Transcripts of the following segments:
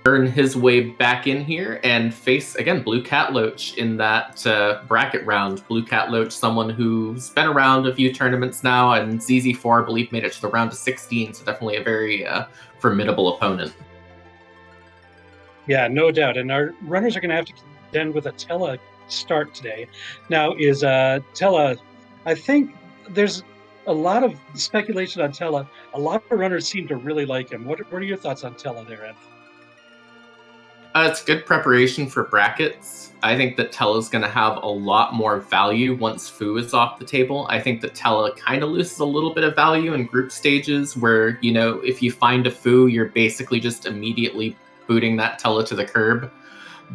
earn his way back in here and face, again, Blue Catloach in that bracket round. Blue Catloach, someone who's been around a few tournaments now, and ZZ4, I believe, made it to the round of 16, so definitely a very formidable opponent. Yeah, no doubt. And our runners are going to have to contend with a Tella start today. Now, is Tella, I think there's a lot of speculation on Tella. A lot of runners seem to really like him. What are your thoughts on Tella there, Ed? It's good preparation for brackets. I think that Tella's going to have a lot more value once Fu is off the table. I think that Tella kind of loses a little bit of value in group stages where, you know, if you find a Fu, you're basically just immediately booting that Tella to the curb.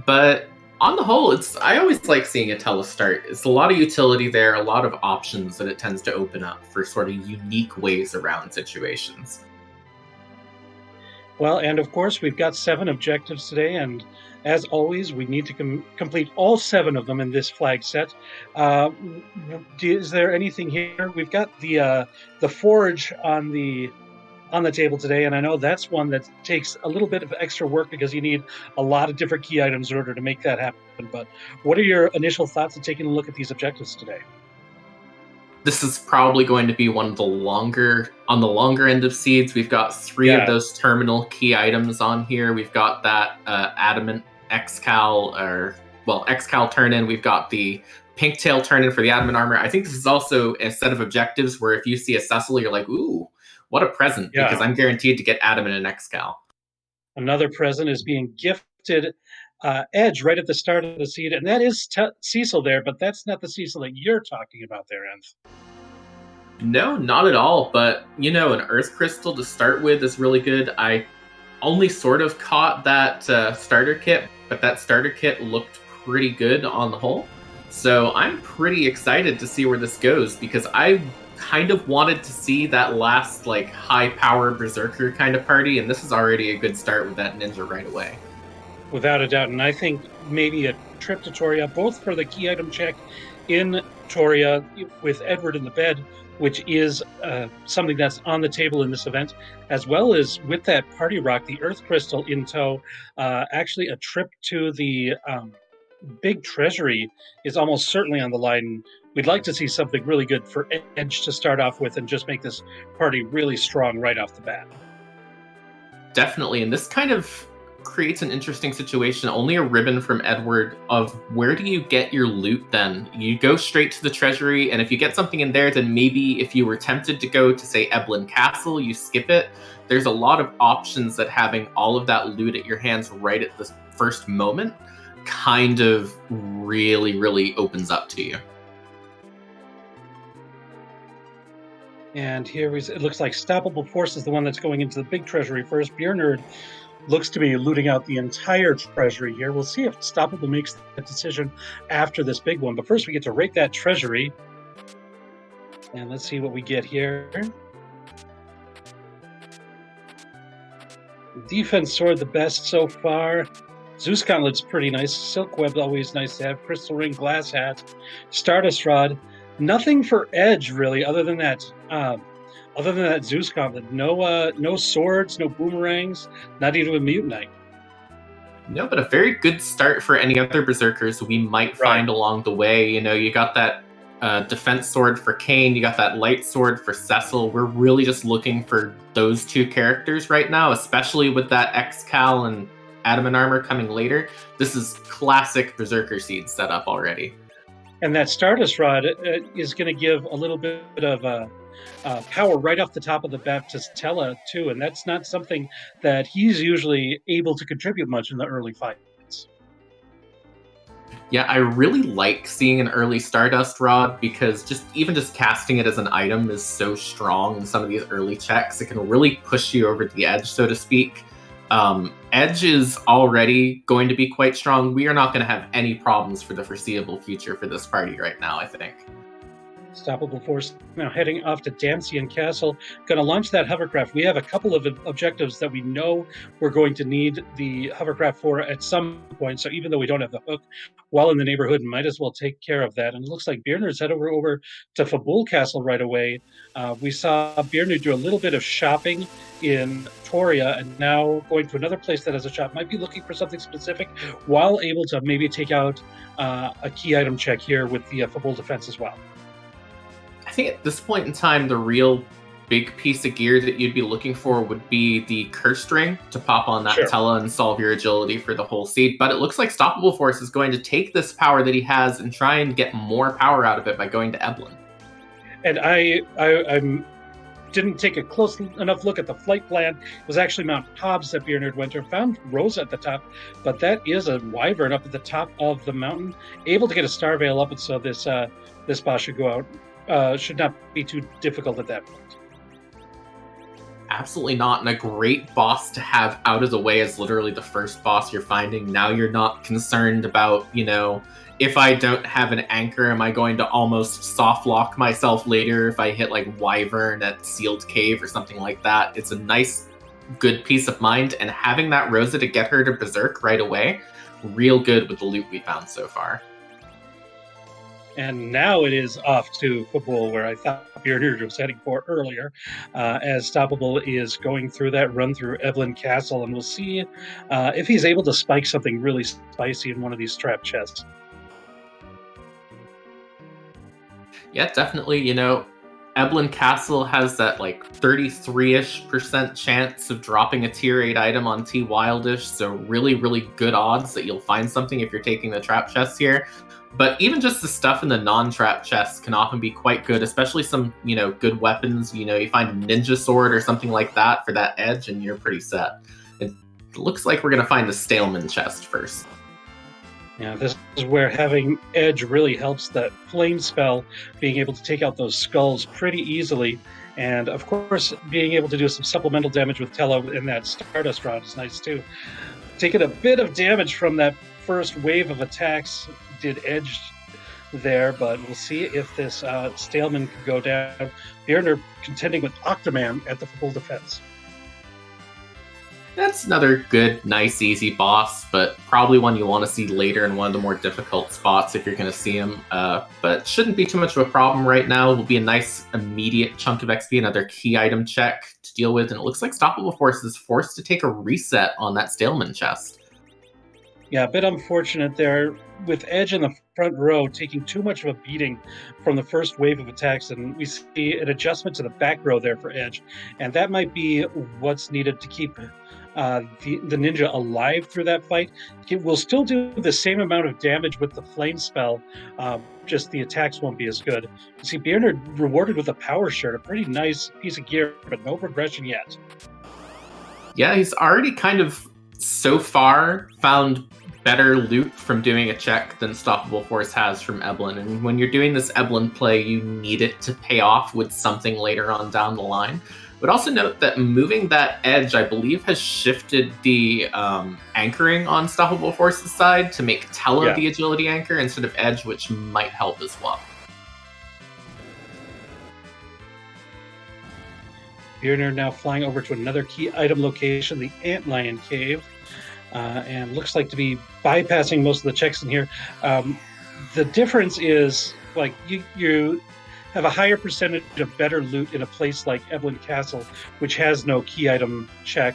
But on the whole, I always like seeing a Tella start. It's a lot of utility there, a lot of options that it tends to open up for sort of unique ways around situations. Well, and of course, we've got 7 objectives today, and as always, we need to complete all 7 of them in this flag set. Is there anything here? We've got the forge on the table today, and I know that's one that takes a little bit of extra work because you need a lot of different key items in order to make that happen. But what are your initial thoughts of taking a look at these objectives today? This is probably going to be one of the longer end of seeds. We've got 3 of those terminal key items on here. We've got that Adamant Excal, Excal turn-in. We've got the Pinktail turn-in for the Adamant armor. I think this is also a set of objectives where if you see a Cecil, you're like, ooh, what a present, because I'm guaranteed to get Adamant and Excal. Another present is being gifted Edge right at the start of the seed, and that is Cecil there, but that's not the Cecil that you're talking about there, Enth. No, not at all, but, you know, an Earth Crystal to start with is really good. I only sort of caught that starter kit, but that starter kit looked pretty good on the whole. So I'm pretty excited to see where this goes, because I kind of wanted to see that last, like, high-power Berserker kind of party, and this is already a good start with that Ninja right away. Without a doubt, and I think maybe a trip to Toria, both for the key item check in Toria with Edward in the bed, which is something that's on the table in this event, as well as with that party rock, the Earth Crystal in tow. Actually, a trip to the big treasury is almost certainly on the line. We'd like to see something really good for Edge to start off with and just make this party really strong right off the bat. Definitely, and this kind of creates an interesting situation. Only a ribbon from Edward of where do you get your loot then? You go straight to the treasury, and if you get something in there, then maybe if you were tempted to go to, say, Eblin Castle, you skip it. There's a lot of options that having all of that loot at your hands right at the first moment kind of really, really opens up to you. And here it looks like Stoppable Force is the one that's going into the big treasury first. Beernerd looks to be looting out the entire treasury here. We'll see if Stoppable makes that decision after this big one. But first, we get to rake that treasury. And let's see what we get here. Defense sword, the best so far. Zeus Gauntlet's pretty nice. Silk Web, always nice to have. Crystal Ring, Glass Hat, Stardust Rod. Nothing for Edge, really, other than that. Other than that Zeus Gauntlet, no swords, no boomerangs, not even a Mutanite. No, but a very good start for any other Berserkers we might find along the way. You know, you got that defense sword for Kane, you got that light sword for Cecil. We're really just looking for those 2 characters right now, especially with that Excal and Adamant armor coming later. This is classic Berserker seed setup already. And that Stardust Rod is going to give a little bit of power right off the top of the bat to Tella, too. And that's not something that he's usually able to contribute much in the early fights. Yeah, I really like seeing an early Stardust Rod because even just casting it as an item is so strong in some of these early checks. It can really push you over the edge, so to speak. Edge is already going to be quite strong. We are not going to have any problems for the foreseeable future for this party right now, I think. Stoppable Force now heading off to Dancian Castle. Going to launch that hovercraft. We have a couple of objectives that we know we're going to need the hovercraft for at some point. So even though we don't have the hook while in the neighborhood, might as well take care of that. And it looks like beernerd's head over to Fabul Castle right away. We saw beernerd do a little bit of shopping in Toria, and now going to another place that has a shop. Might be looking for something specific while able to maybe take out a key item check here with the Fabul defense as well. I think at this point in time, the real big piece of gear that you'd be looking for would be the cursed ring to pop on that Tella and solve your agility for the whole seed. But it looks like Stoppable Force is going to take this power that he has and try and get more power out of it by going to Eblin. And I'm didn't take a close enough look at the flight plan. It was actually Mount Hobbs that beernerd went to. Found Rosa at the top, but that is a wyvern up at the top of the mountain, able to get a star veil up, and so this boss should go out. Should not be too difficult at that point. Absolutely not, and a great boss to have out of the way as literally the first boss you're finding. Now you're not concerned about, if I don't have an anchor, am I going to almost soft lock myself later if I hit like Wyvern at Sealed Cave or something like that. It's a nice, good peace of mind, and having that Rosa to get her to Berserk right away, real good with the loot we found so far. And now it is off to Fabul, where I thought beernerd was heading for earlier, as Stoppable is going through that run through Eblin Castle, and we'll see if he's able to spike something really spicy in one of these trap chests. Yeah, definitely. Eblin Castle has that like 33-ish% chance of dropping a tier 8 item on T Wildish, so really, really good odds that you'll find something if you're taking the trap chests here. But even just the stuff in the non-trap chests can often be quite good, especially some, good weapons. You find a ninja sword or something like that for that edge, and you're pretty set. It looks like we're going to find the Staleman chest first. Yeah, this is where having edge really helps. That flame spell, being able to take out those skulls pretty easily. And of course, being able to do some supplemental damage with Tella in that Stardust rod is nice too. Taking a bit of damage from that first wave of attacks did edge there, but we'll see if this Staleman could go down. beernerd contending with Octoman at the full defense. That's another good, nice, easy boss, but probably one you want to see later in one of the more difficult spots if you're going to see him. But shouldn't be too much of a problem right now. It will be a nice, immediate chunk of XP, another key item check to deal with, and it looks like Stoppable Force is forced to take a reset on that Staleman chest. Yeah, a bit unfortunate there, with Edge in the front row taking too much of a beating from the first wave of attacks, and we see an adjustment to the back row there for Edge, and that might be what's needed to keep the ninja alive through that fight. It will still do the same amount of damage with the flame spell, just the attacks won't be as good. You see beernerd rewarded with a power shirt, a pretty nice piece of gear, but no progression yet. Yeah, he's already kind of, so far, found better loot from doing a check than Stoppable Force has from Eblin. And when you're doing this Eblin play, you need it to pay off with something later on down the line. But also note that moving that edge, I believe, has shifted the anchoring on Stoppable Force's side to make Tella the agility anchor instead of edge, which might help as well. beernerd now flying over to another key item location, the Antlion Cave. And looks like to be bypassing most of the checks in here. The difference is, like, you have a higher percentage of better loot in a place like Eblin Castle, which has no key item check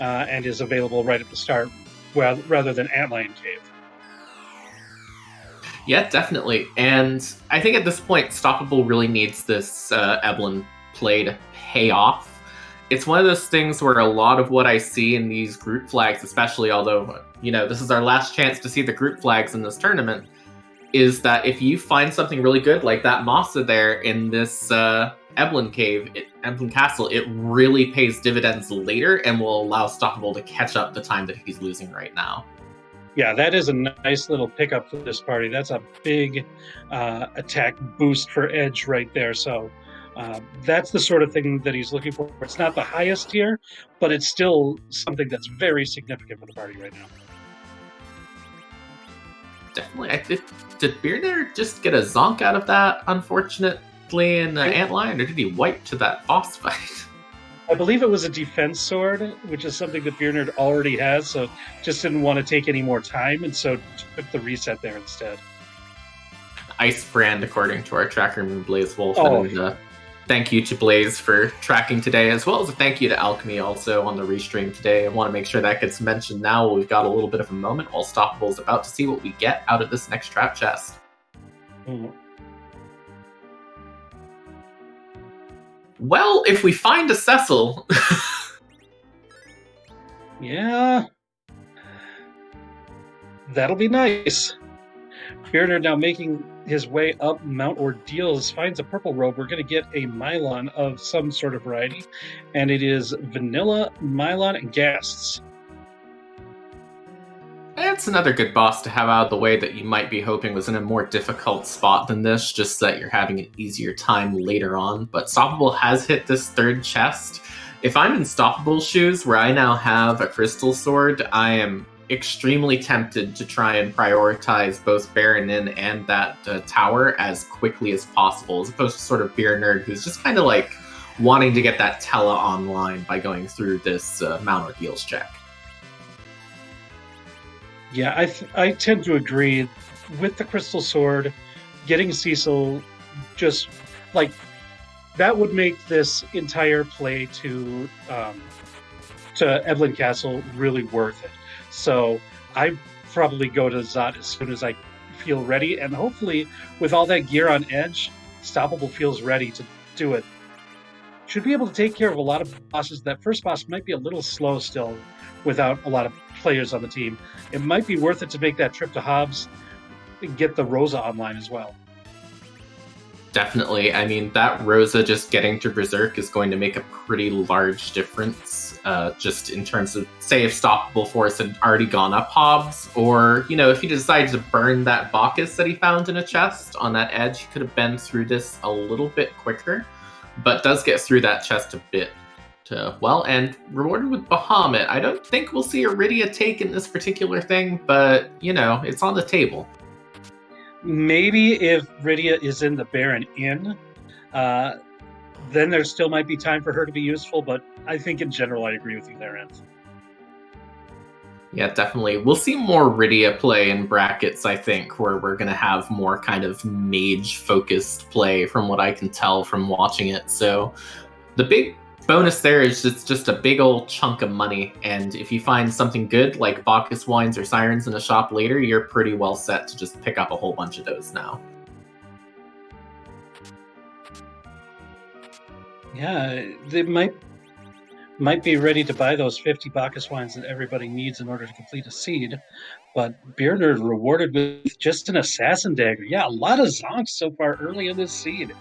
and is available right at the start, rather than Antlion Cave. Yeah, definitely. And I think at this point, Stoppable really needs this Eblin play to pay off. It's one of those things where a lot of what I see in these group flags, especially, although, this is our last chance to see the group flags in this tournament, is that if you find something really good, like that Masa there in this Eblin Cave, Eblin Castle, it really pays dividends later and will allow Stoppable to catch up the time that he's losing right now. Yeah, that is a nice little pickup for this party. That's a big attack boost for Edge right there. So that's the sort of thing that he's looking for. It's not the highest tier, but it's still something that's very significant for the party right now. Definitely. Did beernerd just get a zonk out of that? Unfortunate directly in Antlion, or did he wipe to that boss fight? I believe it was a defense sword, which is something that beernerd already has, so just didn't want to take any more time, and so took the reset there instead. Ice brand, according to our tracker, Blaze Wolf. Oh. And thank you to Blaze for tracking today, as well as a thank you to Alchemy also on the restream today. I want to make sure that gets mentioned now. We've got a little bit of a moment while Stoppable is about to see what we get out of this next trap chest. Well, if we find a Cecil... Yeah. That'll be nice. beernerd now making his way up Mount Ordeals, finds a purple robe. We're going to get a Mylon of some sort of variety, and it is vanilla, Mylon, and Ghasts. It's another good boss to have out of the way that you might be hoping was in a more difficult spot than this, just that you're having an easier time later on. But Stoppable has hit this third chest. If I'm in Stoppable's shoes, where I now have a crystal sword, I am extremely tempted to try and prioritize both Baron Inn and that tower as quickly as possible, as opposed to sort of beernerd, who's just kind of like wanting to get that Tella online by going through this Mount Ordeals check. Yeah, I tend to agree with the crystal sword. Getting Cecil, just like that would make this entire play to Evelyn Castle really worth it. So I probably go to Zot as soon as I feel ready, and hopefully with all that gear on edge, Stoppable feels ready to do it. Should be able to take care of a lot of bosses. That first boss might be a little slow still without a lot of players on the team. It might be worth it to make that trip to Hobbs and get the Rosa online as well. Definitely. I mean, that Rosa just getting to Berserk is going to make a pretty large difference, just in terms of, say, if Stoppable Force had already gone up Hobbs, or, you know, if he decided to burn that Bacchus that he found in a chest on that edge, he could have been through this a little bit quicker, but does get through that chest a bit well, and rewarded with Bahamut. I don't think we'll see Iridia take in this particular thing, but, you know, it's on the table. Maybe if Rydia is in the Baron Inn, then there still might be time for her to be useful, but I think in general I agree with you there, Ent. Yeah, definitely. We'll see more Rydia play in brackets, I think, where we're going to have more kind of mage-focused play from what I can tell from watching it. So the big bonus there is it's just a big old chunk of money, and if you find something good like Bacchus wines or sirens in a shop later, you're pretty well set to just pick up a whole bunch of those now. Yeah, they might be ready to buy those 50 Bacchus wines that everybody needs in order to complete a seed, but beernerd rewarded with just an assassin dagger. Yeah, a lot of zonks so far early in this seed.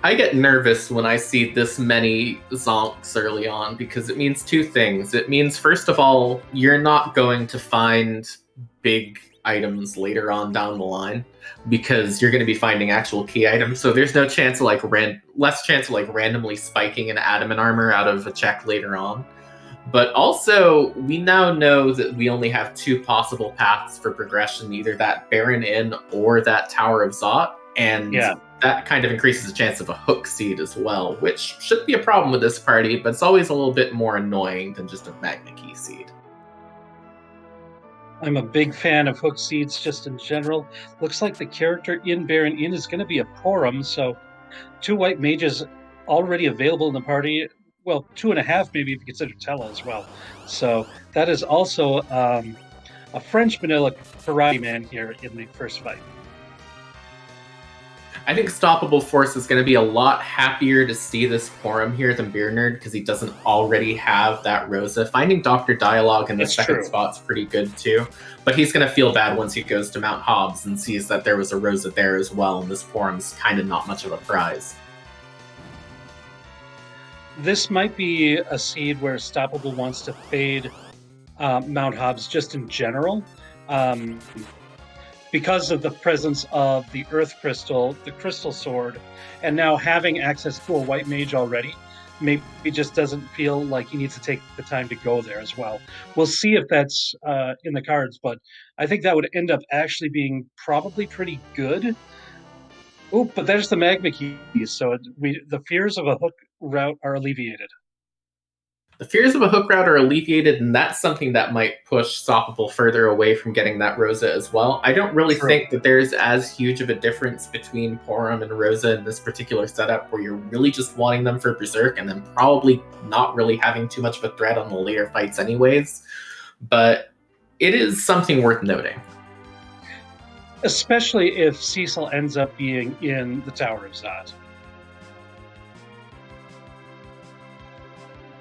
I get nervous when I see this many zonks early on, because it means two things. It means, first of all, you're not going to find big items later on down the line, because you're going to be finding actual key items. So there's no chance of less chance of like randomly spiking an adamant armor out of a check later on. But also, we now know that we only have two possible paths for progression, either that Baron Inn or that Tower of Zot. And that kind of increases the chance of a hook seed as well, which shouldn't be a problem with this party, but it's always a little bit more annoying than just a Magna Key seed. I'm a big fan of hook seeds just in general. Looks like the character in Baron Inn is going to be a Porum, so 2 white mages already available in the party. Well, 2.5 maybe if you consider Tella as well. So that is also a French vanilla karate man here in the first fight. I think Stoppable Force is going to be a lot happier to see this Porum here than beernerd, because he doesn't already have that Rosa. Finding Dr. Dialogue in the second spot's pretty good too, but he's going to feel bad once he goes to Mount Hobbs and sees that there was a Rosa there as well, and this Porum's kind of not much of a prize. This might be a seed where Stoppable wants to fade Mount Hobbs just in general. Because of the presence of the Earth Crystal, the Crystal Sword, and now having access to a white mage already, maybe he just doesn't feel like he needs to take the time to go there as well. We'll see if that's in the cards, but I think that would end up actually being probably pretty good. Oh, but there's the magma keys, so the fears of a hook route are alleviated. The fears of a hook route are alleviated, and that's something that might push Stoppable further away from getting that Rosa as well. I don't really True. think that there's as huge of a difference between Porum and Rosa in this particular setup, where you're really just wanting them for Berserk and then probably not really having too much of a threat on the later fights anyways. But it is something worth noting. Especially if Cecil ends up being in the Tower of Zot.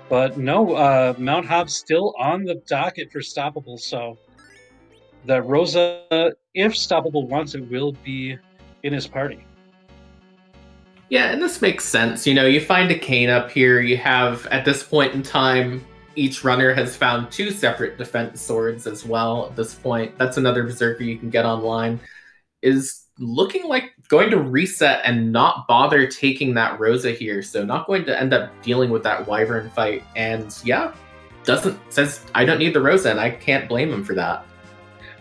But no, Mount Hobb's still on the docket for Stoppable, so the Rosa, if Stoppable wants it, will be in his party. Yeah, and this makes sense. You find a Kane up here. You have, at this point in time, each runner has found 2 separate defense swords as well at this point. That's another Berserker you can get online. Is looking like going to reset and not bother taking that Rosa here, so not going to end up dealing with that Wyvern fight. And yeah, says I don't need the Rosa, and I can't blame him for that.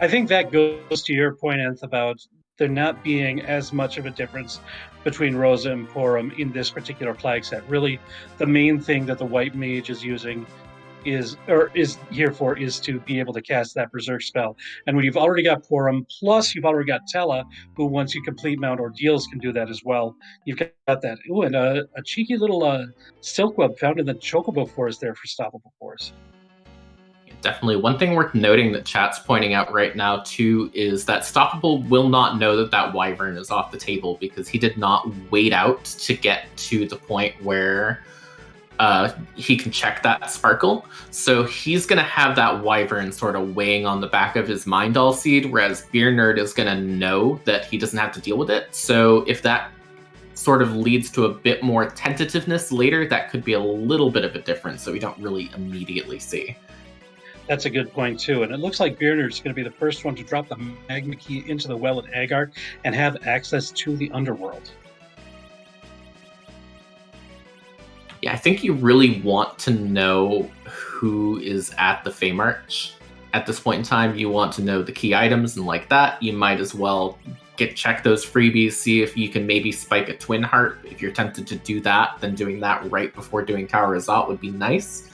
I think that goes to your point, Anth, about there not being as much of a difference between Rosa and Porum in this particular flag set. Really, the main thing that the White Mage is using is here for is to be able to cast that Berserk spell. And when you've already got Porum, plus you've already got Tella, who once you complete Mount Ordeals can do that as well. You've got that. Ooh, and a cheeky little Silk Web found in the Chocobo Forest there for Stoppable Force. Definitely. One thing worth noting that chat's pointing out right now, too, is that Stoppable will not know that that Wyvern is off the table because he did not wait out to get to the point where he can check that Sparkle. So he's going to have that Wyvern sort of weighing on the back of his Mind All Seed, whereas Beernerd is going to know that he doesn't have to deal with it. So if that sort of leads to a bit more tentativeness later, that could be a little bit of a difference that we don't really immediately see. That's a good point, too. And it looks like Beernerd's going to be the first one to drop the Magma Key into the well at Agar and have access to the Underworld. Yeah, I think you really want to know who is at the Feymarch. At this point in time, you want to know the key items, and like that, you might as well check those freebies, see if you can maybe spike a Twin Heart. If you're tempted to do that, then doing that right before doing Tower of Zot would be nice.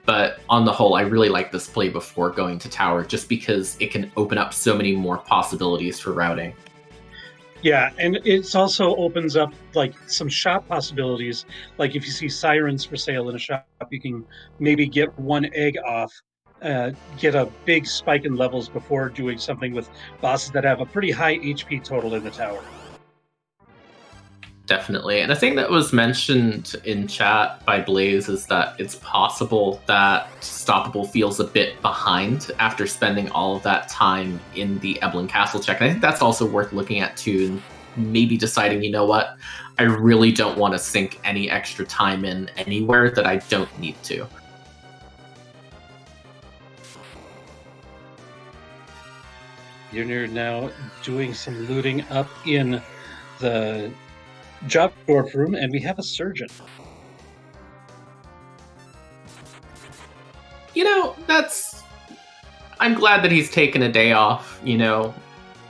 But on the whole, I really like this play before going to Tower, just because it can open up so many more possibilities for routing. Yeah, and it also opens up like some shop possibilities. Like if you see Sirens for sale in a shop, you can maybe get one egg off, get a big spike in levels before doing something with bosses that have a pretty high HP total in the tower. Definitely. And a thing that was mentioned in chat by Blaze is that it's possible that Stoppable feels a bit behind after spending all of that time in the Eblan Castle check. And I think that's also worth looking at too, and maybe deciding, you know what, I really don't want to sink any extra time in anywhere that I don't need to. You're now doing some looting up in the job dwarf room, and we have a surgeon. I'm glad that he's taken a day off.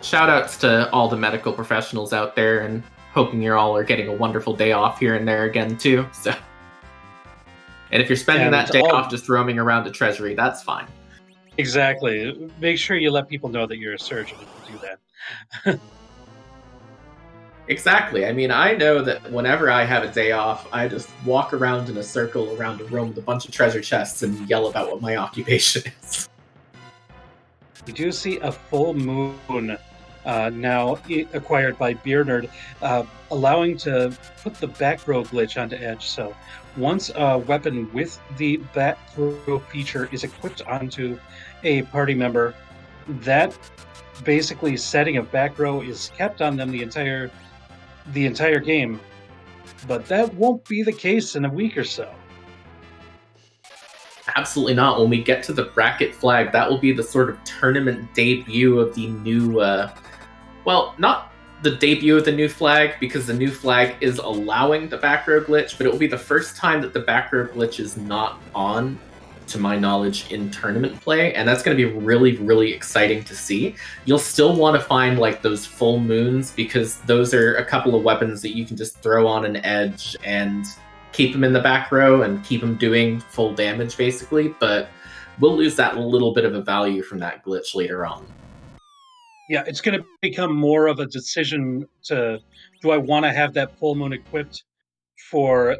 Shout outs to all the medical professionals out there, and hoping you all are getting a wonderful day off here and there again too. So, and if you're spending that day off just roaming around the treasury, that's fine. Exactly. Make sure you let people know that you're a surgeon if you do that. Exactly. I mean, I know that whenever I have a day off, I just walk around in a circle around a room with a bunch of treasure chests and yell about what my occupation is. You do see a full moon now acquired by Beernerd, allowing to put the back row glitch onto Edge. So once a weapon with the back row feature is equipped onto a party member, that basically setting of back row is kept on them the entire game. But that won't be the case in a week or so. Absolutely not. When we get to the bracket flag, that will be the sort of tournament debut of the new, well, not the debut of the new flag, because the new flag is allowing the back row glitch, but it will be the first time that the back row glitch is not on to my knowledge, in tournament play, and that's going to be really, really exciting to see. You'll still want to find like those full moons, because those are a couple of weapons that you can just throw on an edge and keep them in the back row and keep them doing full damage, basically. But we'll lose that little bit of a value from that glitch later on. Yeah, it's going to become more of a decision to, do I want to have that full moon equipped for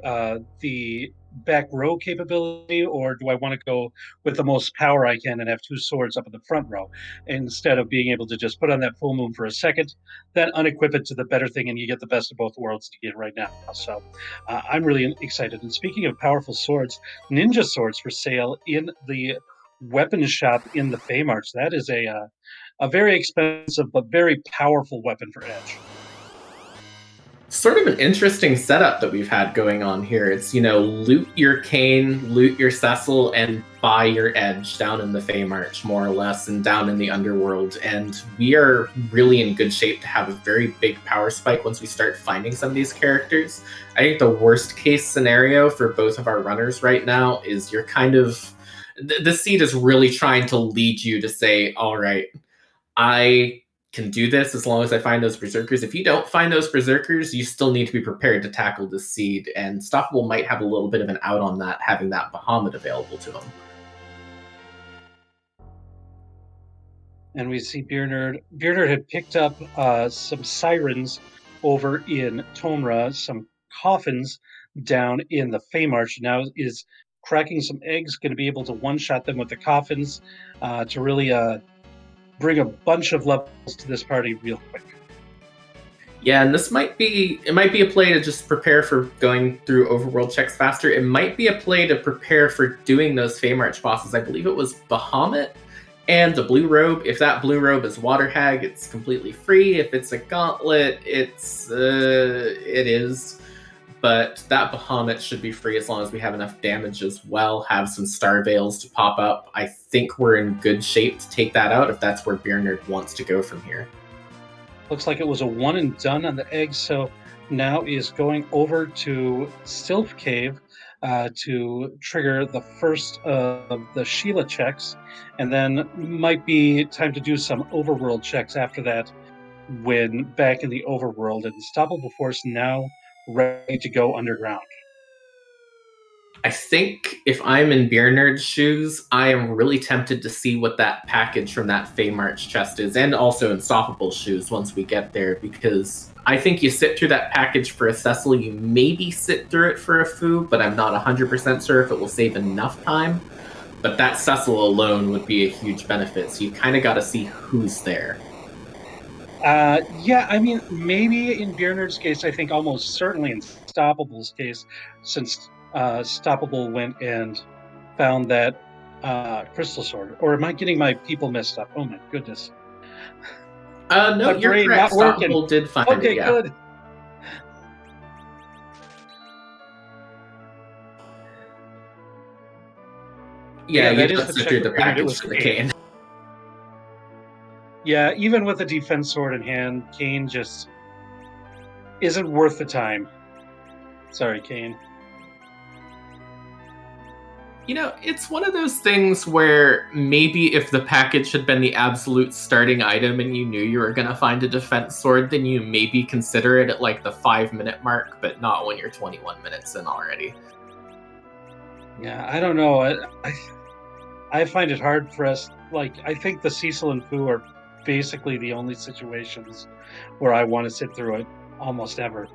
the back row capability, or do I want to go with the most power I can and have two swords up in the front row, instead of being able to just put on that full moon for a second, then unequip it to the better thing, and you get the best of both worlds to get right now. So I'm really excited. And speaking of powerful swords, ninja swords for sale in the weapons shop in the Feymarch. That is a very expensive but very powerful weapon for Edge. Sort of an interesting setup that we've had going on here. It's, loot your Kane, loot your Cecil, and buy your Edge down in the Feymarch, more or less, and down in the Underworld. And we are really in good shape to have a very big power spike once we start finding some of these characters. I think the worst case scenario for both of our runners right now is you're kind of... The seed is really trying to lead you to say, all right, I can do this as long as I find those berserkers. If you don't find those berserkers, you still need to be prepared to tackle the seed, and Stoppable might have a little bit of an out on that, having that Bahamut available to him. And we see beernerd had picked up some sirens over in Tomra, some coffins down in the Feymarch. Now is cracking some eggs, going to be able to one-shot them with the coffins to really bring a bunch of levels to this party real quick. Yeah, and it might be a play to just prepare for going through overworld checks faster. It might be a play to prepare for doing those Feymarch bosses. I believe it was Bahamut and the Blue Robe. If that Blue Robe is Water Hag, it's completely free. If it's a Gauntlet, it is. But that Bahamut should be free as long as we have enough damage as well, have some Star Veils to pop up. I think we're in good shape to take that out if that's where beernerd wants to go from here. Looks like it was a one and done on the egg, so now is going over to Sylph Cave to trigger the first of the Sheila checks, and then might be time to do some overworld checks after that when back in the overworld. And Stoppable Force now ready to go underground. I think if I'm in beernerd's shoes, I am really tempted to see what that package from that Feymarch chest is, and also in Stoppable's shoes once we get there, because I think you sit through that package for a Cecil, you maybe sit through it for a Fu, but I'm not 100% sure if it will save enough time. But that Cecil alone would be a huge benefit, so you kind of got to see who's there. Yeah, I mean, maybe in beernerd's case, I think almost certainly in Stoppable's case, since Stoppable went and found that crystal sword. Or am I getting my people messed up? Oh my goodness. No, my you're brain correct. not working. Stoppable did find okay, it, yeah. Good. Yeah, you that is just the sit check through the for beernerd. It package was for the Kane. Yeah, even with a defense sword in hand, Kane just isn't worth the time. Sorry, Kane. It's one of those things where maybe if the package had been the absolute starting item and you knew you were going to find a defense sword, then you maybe consider it at like the 5-minute mark, but not when you're 21 minutes in already. Yeah, I don't know. I find it hard for us. Like, I think the Cecil and Fu are basically the only situations where I want to sit through it almost ever.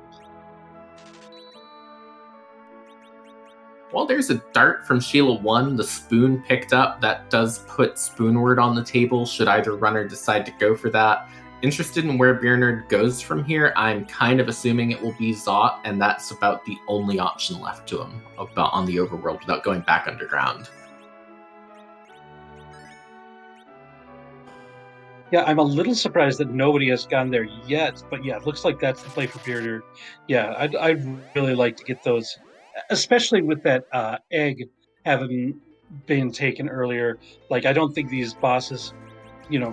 Well, there's a dart from Sheila 1, the spoon picked up. That does put Spoonward on the table, should either runner decide to go for that. Interested in where beernerd goes from here, I'm kind of assuming it will be Zot, and that's about the only option left to him on the overworld without going back underground. Yeah, I'm a little surprised that nobody has gone there yet, but yeah, it looks like that's the play for beernerd. Yeah, I'd really like to get those, especially with that egg having been taken earlier. Like, I don't think these bosses,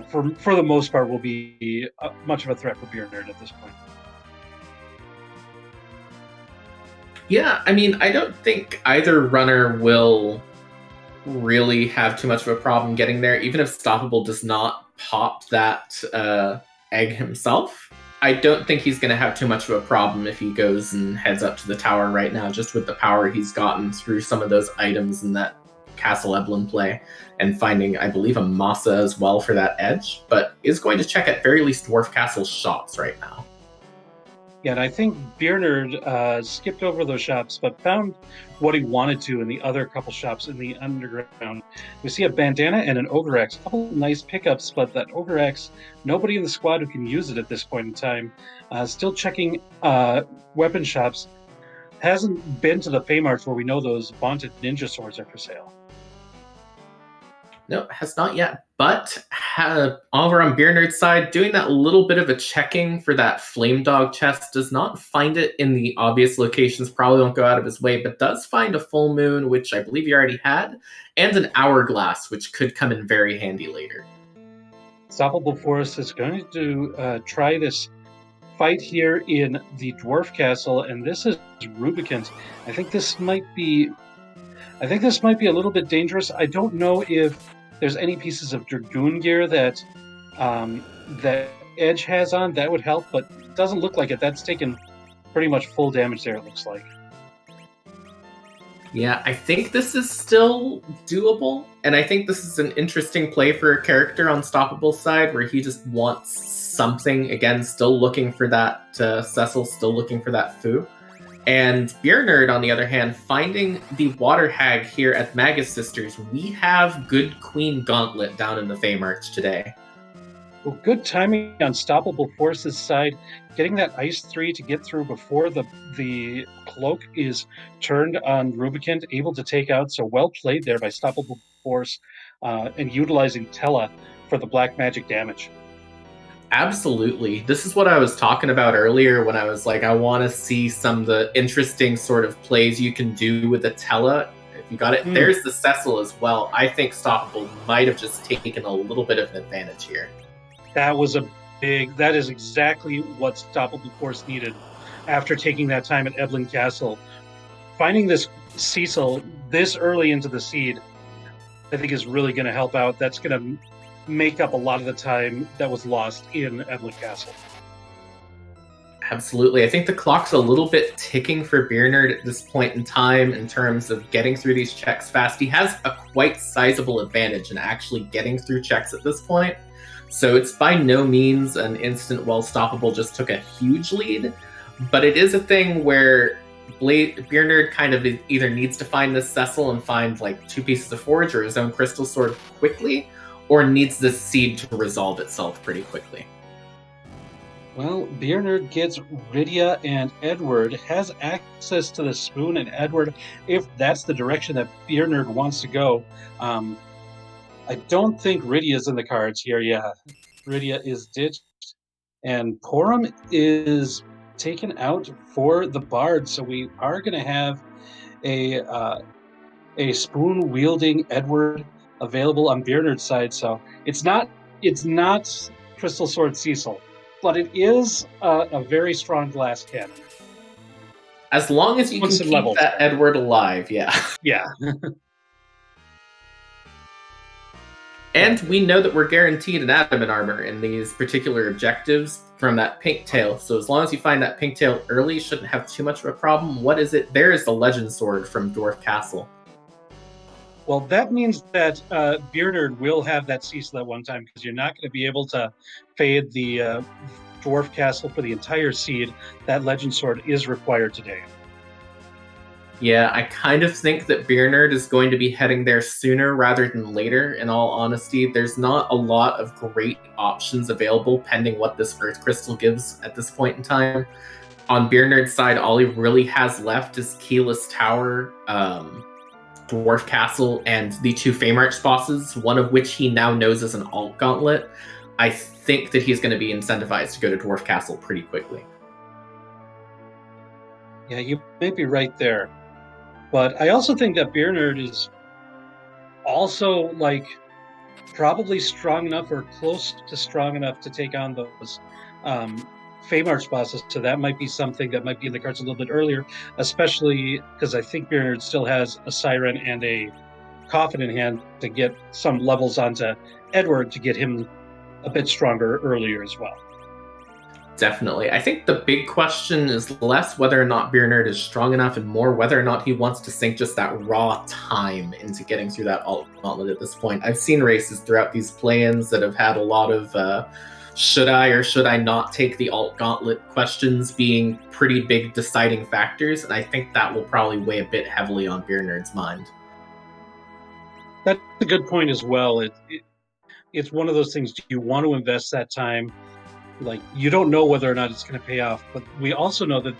for the most part, will be much of a threat for beernerd at this point. Yeah, I mean, I don't think either runner will really have too much of a problem getting there. Even if Stoppable does not pop that egg himself, I don't think he's going to have too much of a problem if he goes and heads up to the tower right now, just with the power he's gotten through some of those items in that Castle Eblin play, and finding, I believe, a Masa as well for that edge, but is going to check at very least Dwarf Castle's shops right now. Yeah, and I think beernerd skipped over those shops, but found what he wanted to in the other couple shops in the underground. We see a bandana and an Ogre Axe, a couple nice pickups, but that Ogre Axe, nobody in the squad who can use it at this point in time. Still checking weapon shops. Hasn't been to the Feymarch where we know those vaunted ninja swords are for sale. No, has not yet. But over on beernerd's side, doing that little bit of a checking for that flame dog chest, does not find it in the obvious locations, probably won't go out of his way, but does find a full moon, which I believe he already had, and an hourglass, which could come in very handy later. Stoppableforce is going to try this fight here in the Dwarf Castle, and this is Rubicant. I think this might be a little bit dangerous. I don't know if there's any pieces of Dragoon gear that that Edge has on. That would help, but it doesn't look like it. That's taken pretty much full damage there, it looks like. Yeah, I think this is still doable, and I think this is an interesting play for a character on Stoppable's side, where he just wants something, again, still looking for that Cecil, still looking for that Fu. And beernerd, on the other hand, finding the Water Hag here at Magus Sisters. We have good Queen Gauntlet down in the Feymarch today. Well, good timing on Stoppableforce's side, getting that Ice 3 to get through before the cloak is turned on Rubicant, able to take out. So well played there by Stoppableforce and utilizing Tella for the black magic damage. Absolutely. This is what I was talking about earlier when I was like, I want to see some of the interesting sort of plays you can do with the Tella. If you got it, there's the Cecil as well. I think Stoppable might have just taken a little bit of an advantage here. That is exactly what Stoppableforce needed after taking that time at Eblin Castle. Finding this Cecil this early into the seed, I think is really going to help out. That's going to make up a lot of the time that was lost in Eblin Castle. Absolutely. I think the clock's a little bit ticking for beernerd at this point in time in terms of getting through these checks fast. He has a quite sizable advantage in actually getting through checks at this point. So it's by no means an instant well Stoppable just took a huge lead, but it is a thing where beernerd kind of either needs to find this Cecil and find like 2 pieces of forge or his own crystal sword quickly, or needs this seed to resolve itself pretty quickly. Well, beernerd gets Rydia and Edward, has access to the spoon and Edward, if that's the direction that beernerd wants to go. I don't think Rydia's in the cards here. Yeah, Rydia is ditched, and Porum is taken out for the Bard. So we are going to have a spoon wielding Edward available on beernerd's side. So it's not Crystal Sword Cecil, but it is a very strong glass cannon. As long as you can keep that Edward alive, yeah. Yeah. And we know that we're guaranteed an adamant armor in these particular objectives from that pink tail. So as long as you find that pink tail early, you shouldn't have too much of a problem. What is it? There is the legend sword from Dwarf Castle. Well, that means that beernerd will have that Cecil at one time, because you're not going to be able to fade the Dwarf Castle for the entire seed. That legend sword is required today. Yeah, I kind of think that beernerd is going to be heading there sooner rather than later, in all honesty. There's not a lot of great options available pending what this Earth Crystal gives at this point in time. On beernerd's side, all he really has left is Keyless Tower, Dwarf Castle, and the 2 Feymarch bosses, one of which he now knows is an alt gauntlet. I think that he's going to be incentivized to go to Dwarf Castle pretty quickly. Yeah, you may be right there. But I also think that beernerd is also probably strong enough or close to strong enough to take on those Feymarch bosses. So that might be something that might be in the cards a little bit earlier, especially because I think beernerd still has a Siren and a Coffin in hand to get some levels onto Edward to get him a bit stronger earlier as well. Definitely. I think the big question is less whether or not beernerd is strong enough and more whether or not he wants to sink just that raw time into getting through that alt gauntlet at this point. I've seen races throughout these play-ins that have had a lot of should I or should I not take the alt gauntlet questions being pretty big deciding factors, and I think that will probably weigh a bit heavily on beernerd's mind. That's a good point as well. It's one of those things, do you want to invest that time? Like, you don't know whether or not it's going to pay off, but we also know that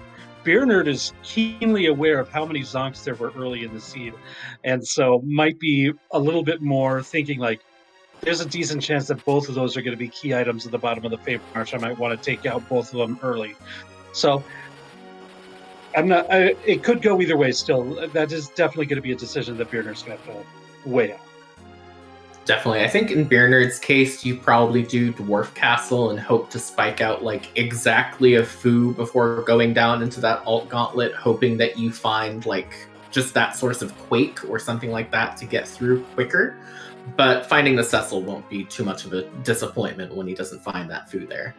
beernerd is keenly aware of how many zonks there were early in the seed, and so might be a little bit more thinking like, there's a decent chance that both of those are going to be key items at the bottom of the favor march. I might want to take out both of them early. So it could go either way still. That is definitely going to be a decision that beernerd's going to have to weigh out. Definitely. I think in beernerd's case, you probably do Dwarf Castle and hope to spike out like exactly a foo before going down into that alt gauntlet, hoping that you find like just that source of quake or something like that to get through quicker. But finding the Cecil won't be too much of a disappointment when he doesn't find that foo there.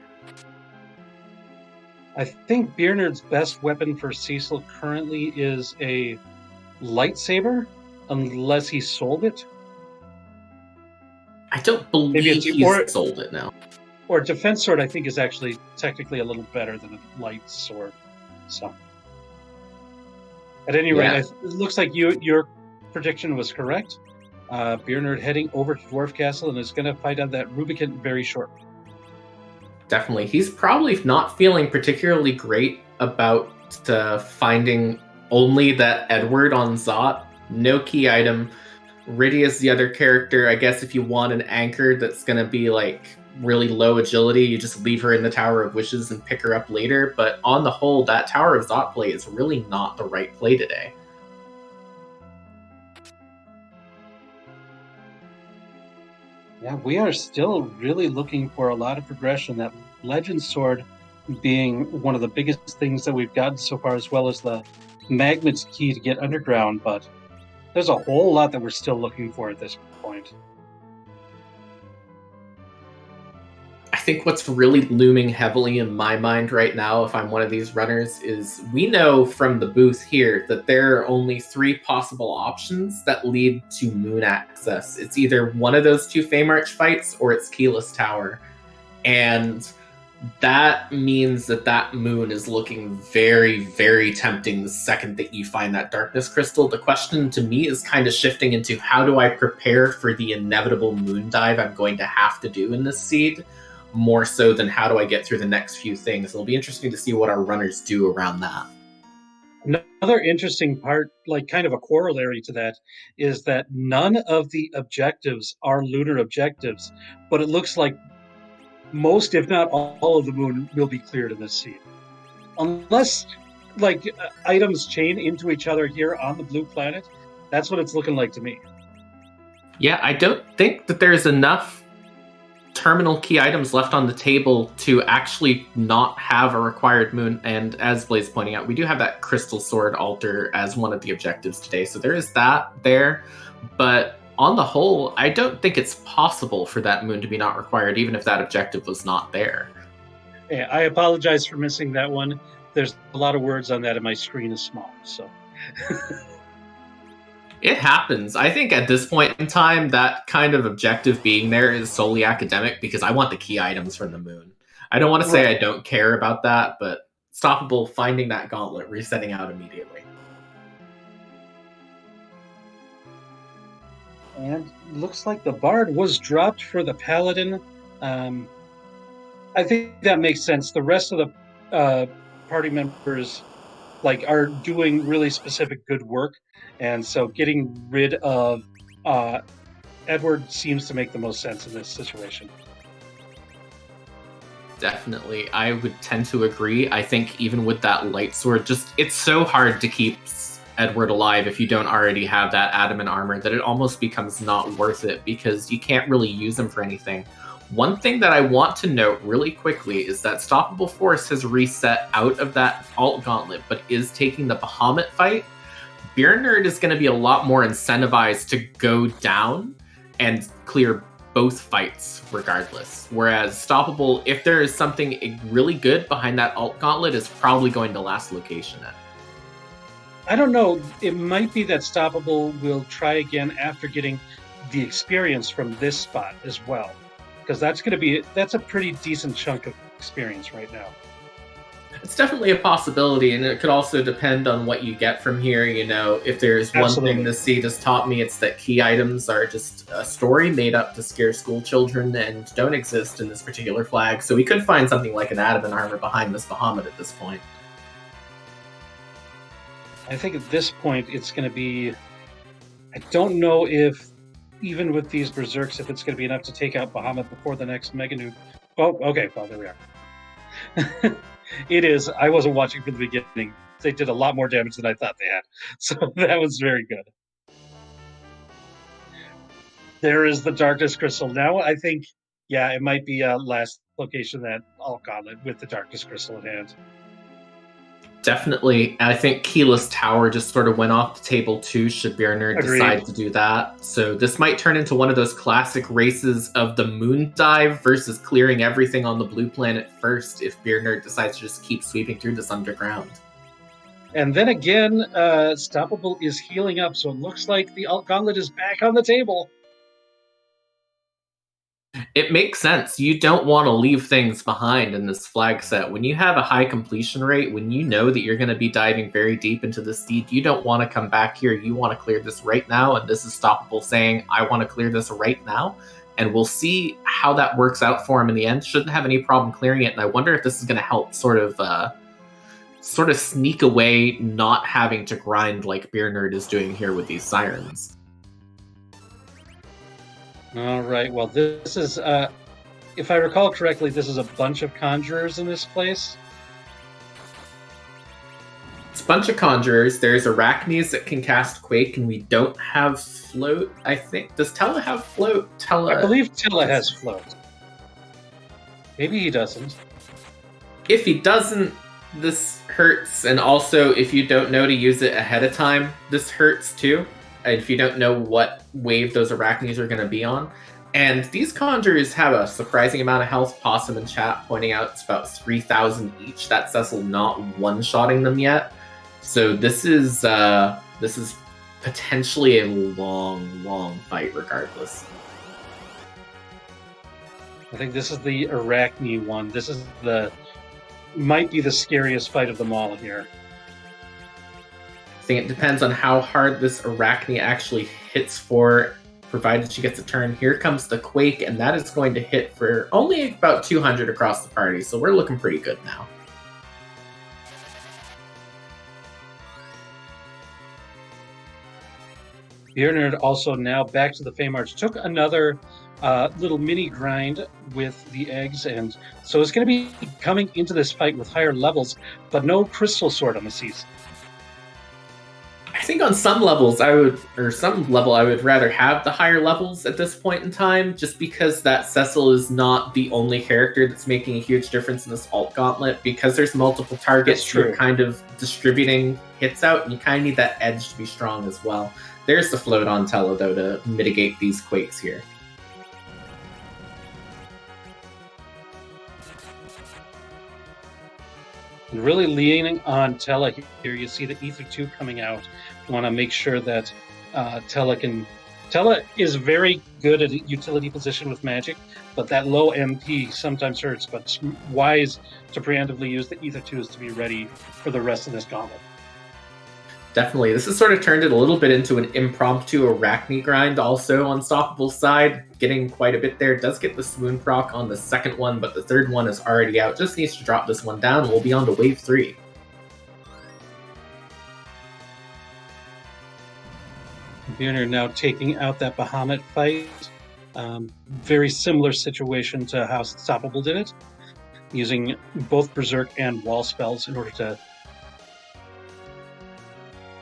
I think beernerd's best weapon for Cecil currently is a lightsaber, unless he sold it. I don't believe he's sold it now. Or defense sword, I think, is actually technically a little better than a light sword. So, at any rate, it looks like your prediction was correct. Beernerd heading over to Dwarf Castle and is going to fight on that Rubicant very shortly. Definitely. He's probably not feeling particularly great about finding only that Edward on Zot. No key item. Rydia's the other character. I guess if you want an anchor that's going to be like really low agility, you just leave her in the Tower of Wishes and pick her up later. But on the whole, that Tower of Zot play is really not the right play today. Yeah, we are still really looking for a lot of progression. That Legend Sword being one of the biggest things that we've gotten so far, as well as the Magnet's key to get underground, but there's a whole lot that we're still looking for at this point. I think what's really looming heavily in my mind right now, if I'm one of these runners, is we know from the booth here that there are only 3 possible options that lead to moon access. It's either one of those 2 Feymarch fights or it's Keyless Tower. And that means that moon is looking very, very tempting the second that you find that darkness crystal. The question to me is kind of shifting into how do I prepare for the inevitable moon dive I'm going to have to do in this seed, more so than how do I get through the next few things. It'll be interesting to see what our runners do around that. Another interesting part, like kind of a corollary to that, is that none of the objectives are lunar objectives, but it looks like most, if not all, of the moon will be cleared in this seed. Unless, like, items chain into each other here on the blue planet, that's what it's looking like to me. Yeah, I don't think that there's enough terminal key items left on the table to actually not have a required moon. And as Blaze is pointing out, we do have that Crystal Sword altar as one of the objectives today. So there is that there. But on the whole, I don't think it's possible for that moon to be not required, even if that objective was not there. Yeah, I apologize for missing that one. There's a lot of words on that and my screen is small, so... It happens. I think at this point in time, that kind of objective being there is solely academic because I want the key items from the moon. I don't want to say I don't care about that, but Stoppable finding that gauntlet, resetting out immediately. And looks like the Bard was dropped for the Paladin. I think that makes sense. The rest of the party members are doing really specific good work. And so getting rid of Edward seems to make the most sense in this situation. Definitely. I would tend to agree. I think even with that light sword, it's so hard to keep Edward alive if you don't already have that adamant armor that it almost becomes not worth it because you can't really use him for anything. One thing that I want to note really quickly is that Stoppable Force has reset out of that alt gauntlet, but is taking the Bahamut fight. beernerd is going to be a lot more incentivized to go down and clear both fights regardless. Whereas stoppable, if there is something really good behind that alt gauntlet, is probably going to last location at. I don't know. It might be that stoppable will try again after getting the experience from this spot as well, because that's a pretty decent chunk of experience right now. It's definitely a possibility, and it could also depend on what you get from here. If there's one thing the seed has taught me, it's that key items are just a story made up to scare school children and don't exist in this particular flag. So we could find something like an adamant armor behind this Bahamut at this point. I think at this point it's going to be... I don't know if, even with these Berserks, if it's going to be enough to take out Bahamut before the next Mega Nuke. Oh, okay. Well, there we are. It is. I wasn't watching from the beginning. They did a lot more damage than I thought they had. So that was very good. There is the Darkness Crystal. Now I think, it might be last location that alt gauntlet with the Darkness Crystal at hand. Definitely. I think Keyless Tower just sort of went off the table too, should beernerd decide to do that. So this might turn into one of those classic races of the moon dive versus clearing everything on the blue planet first if beernerd decides to just keep sweeping through this underground. And then again, Stoppable is healing up, so it looks like the alt gauntlet is back on the table. It makes sense. You don't want to leave things behind in this flag set. When you have a high completion rate, when you know that you're going to be diving very deep into the seed, you don't want to come back here. You want to clear this right now. And this is Stoppable saying, I want to clear this right now. And we'll see how that works out for him in the end. Shouldn't have any problem clearing it. And I wonder if this is going to help sort of sneak away not having to grind like beernerd is doing here with these sirens. All right. Well, this is, if I recall correctly, this is a bunch of conjurers in this place. It's a bunch of conjurers. There's Arachnes that can cast Quake, and we don't have Float, I think. Does Tella have Float? I believe Tella has Float. Maybe he doesn't. If he doesn't, this hurts. And also, if you don't know to use it ahead of time, this hurts too. If you don't know what wave those Arachnes are going to be on. And these conjurers have a surprising amount of health. Possum in chat pointing out it's about 3,000 each. That Cecil not one-shotting them yet. So this is potentially a long, long fight regardless. I think this is the Arachne one. This is might be the scariest fight of them all here. I think it depends on how hard this Arachne actually hits for, provided she gets a turn. Here comes the Quake, and that is going to hit for only about 200 across the party, so we're looking pretty good now. beernerd also now back to the Feymarch. Took another little mini grind with the eggs, and so it's going to be coming into this fight with higher levels, but no Crystal Sword on the season. I think on some levels I would rather have the higher levels at this point in time, just because that Cecil is not the only character that's making a huge difference in this alt gauntlet, because there's multiple targets you're kind of distributing hits out, and you kind of need that edge to be strong as well. There's the Float on Tella, though, to mitigate these Quakes here. Really leaning on Tella here. You see the Ether 2 coming out. You want to make sure that Tella is very good at a utility position with magic, but that low MP sometimes hurts, but it's wise to preemptively use the Ether 2s to be ready for the rest of this gauntlet. Definitely. This has sort of turned it a little bit into an impromptu Arachne grind also on Stoppable's side. Getting quite a bit there. Does get the swoon proc on the second one, but the third one is already out. Just needs to drop this one down, and we'll be on to wave 3. beernerd now taking out that Bahamut fight. Very similar situation to how Stoppable did it, using both Berserk and Wall spells in order to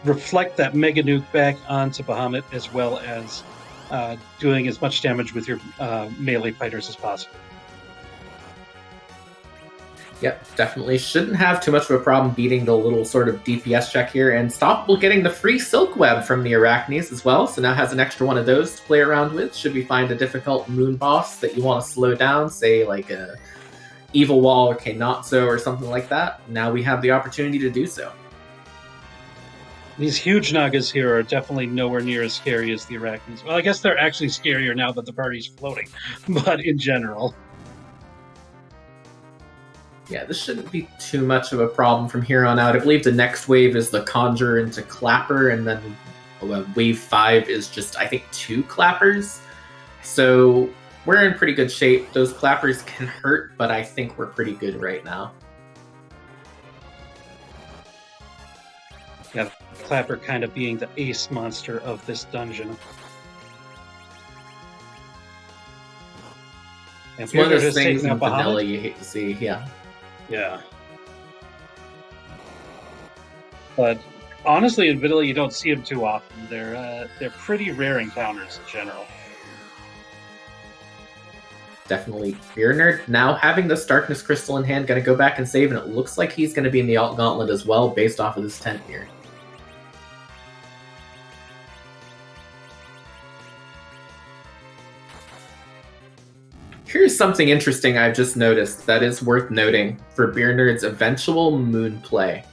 reflect that Mega Nuke back onto Bahamut, as well as doing as much damage with your melee fighters as possible. Yep, definitely shouldn't have too much of a problem beating the little sort of DPS check here. And Stoppable getting the free Silk Web from the Arachnes as well, so now has an extra one of those to play around with. Should we find a difficult moon boss that you want to slow down, say like a Evil Wall or Kenatsu or something like that, now we have the opportunity to do so. These huge Nagas here are definitely nowhere near as scary as the Arachnes. Well, I guess they're actually scarier now that the party's floating, but in general. Yeah, this shouldn't be too much of a problem from here on out. I believe the next wave is the Conjure into Clapper, and then wave 5 is just, I think, 2 Clappers. So we're in pretty good shape. Those Clappers can hurt, but I think we're pretty good right now. Yeah, Clapper kind of being the ace monster of this dungeon. And it's one of those things in vanilla you hate to see, yeah. Yeah. But honestly, in vanilla, you don't see them too often. They're pretty rare encounters in general. Definitely beernerd. Now having this Darkness Crystal in hand, gonna go back and save, and it looks like he's gonna be in the Alt Gauntlet as well, based off of this tent here. Here's something interesting I've just noticed that is worth noting for beernerd's eventual moon play.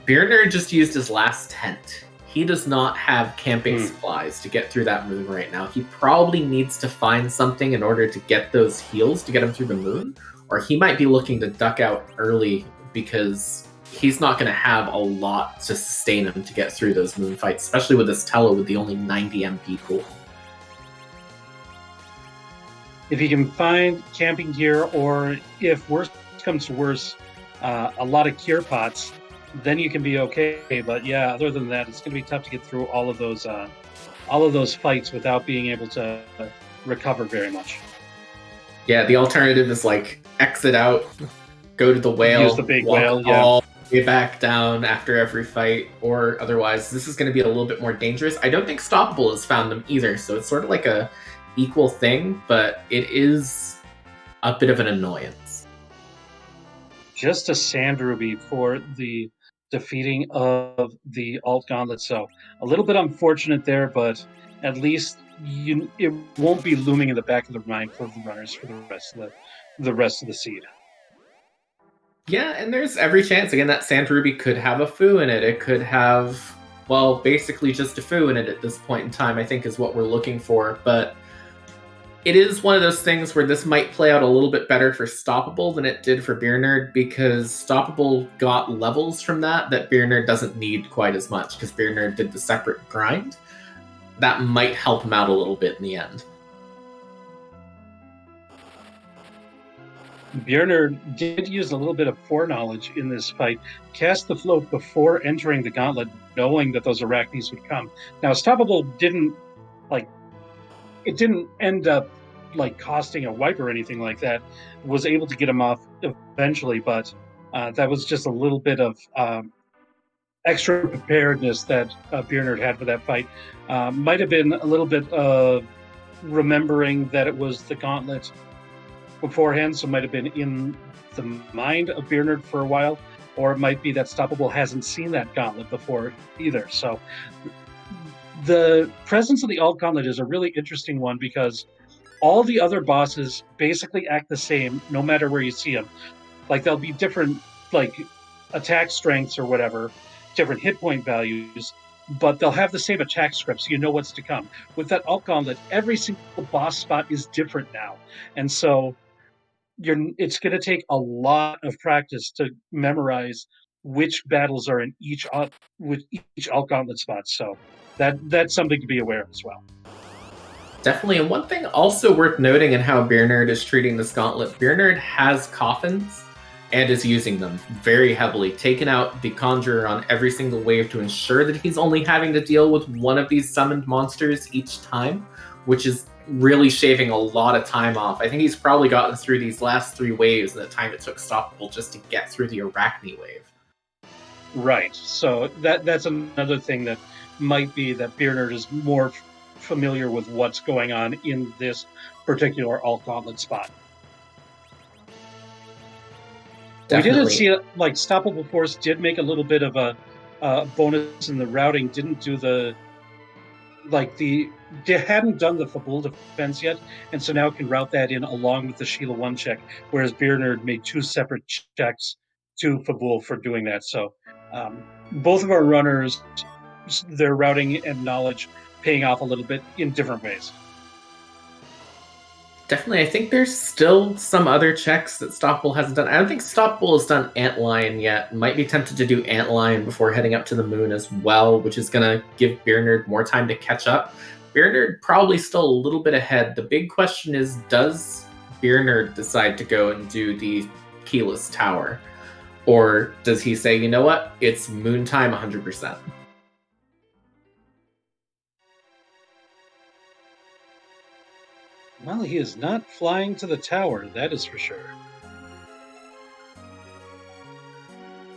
Beernerd just used his last tent. He does not have camping supplies to get through that moon right now. He probably needs to find something in order to get those heals to get him through the moon, or he might be looking to duck out early because he's not going to have a lot to sustain him to get through those moon fights, especially with this Tello with the only 90 MP pool. If you can find camping gear, or if worse comes to worse, a lot of cure pots, then you can be okay. But yeah, other than that, it's going to be tough to get through all of those fights without being able to recover very much. Yeah, the alternative is like exit out, go to the whale, use the big whale, all the way back down after every fight, or otherwise this is going to be a little bit more dangerous. I don't think Stoppable has found them either, so it's sort of like a equal thing, but it is a bit of an annoyance. Just a Sand Ruby for the defeating of the Alt Gauntlet, so a little bit unfortunate there, but at least it won't be looming in the back of the mind for the runners for the rest of the seed. Yeah, and there's every chance again that Sand Ruby could have a foo in it. It could have, well, basically just a foo in it at this point in time, I think is what we're looking for, but it is one of those things where this might play out a little bit better for Stoppable than it did for beernerd, because Stoppable got levels from that beernerd doesn't need quite as much, because beernerd did the separate grind. That might help him out a little bit in the end. beernerd did use a little bit of foreknowledge in this fight, cast the float before entering the gauntlet, knowing that those Arachnes would come. Now, Stoppable didn't end up like costing a wipe or anything like that. Was able to get him off eventually, but that was just a little bit of extra preparedness that beernerd had for that fight. Might have been a little bit of remembering that it was the gauntlet beforehand, so might have been in the mind of beernerd for a while, or it might be that Stoppable hasn't seen that gauntlet before either. So the presence of the Alt Gauntlet is a really interesting one, because all the other bosses basically act the same no matter where you see them. Like, there'll be different like attack strengths or whatever, different hit point values, but they'll have the same attack script, so you know what's to come. With that Alt Gauntlet, every single boss spot is different now, and so it's going to take a lot of practice to memorize which battles are in each Alt Gauntlet spot. So that's something to be aware of as well. Definitely, and one thing also worth noting in how beernerd is treating this gauntlet, beernerd has coffins and is using them very heavily, taking out the Conjurer on every single wave to ensure that he's only having to deal with one of these summoned monsters each time, which is really shaving a lot of time off. I think he's probably gotten through these last 3 waves in the time it took Stoppable just to get through the Arachne wave. Right, so that's another thing that might be that beernerd is more familiar with what's going on in this particular Alt Gauntlet spot. We didn't see Definitely. it, like Stoppable Force did make a little bit of a bonus in the routing, didn't do the they hadn't done the Fabul defense yet, and so now can route that in along with the Sheila 1 check, whereas Beernerd made two separate checks to Fabul for doing that. So both of our runners, their routing and knowledge paying off a little bit in different ways. Definitely, I think there's still some other checks that Stoppable hasn't done. I don't think Stoppable has done Antlion yet. Might be tempted to do Antlion before heading up to the moon as well, which is going to give Beernerd more time to catch up. Beernerd probably still a little bit ahead. The big question is, does Beernerd decide to go and do the keyless tower? Or does he say, you know what, it's moon time 100%? Well, he is not flying to the tower, that is for sure.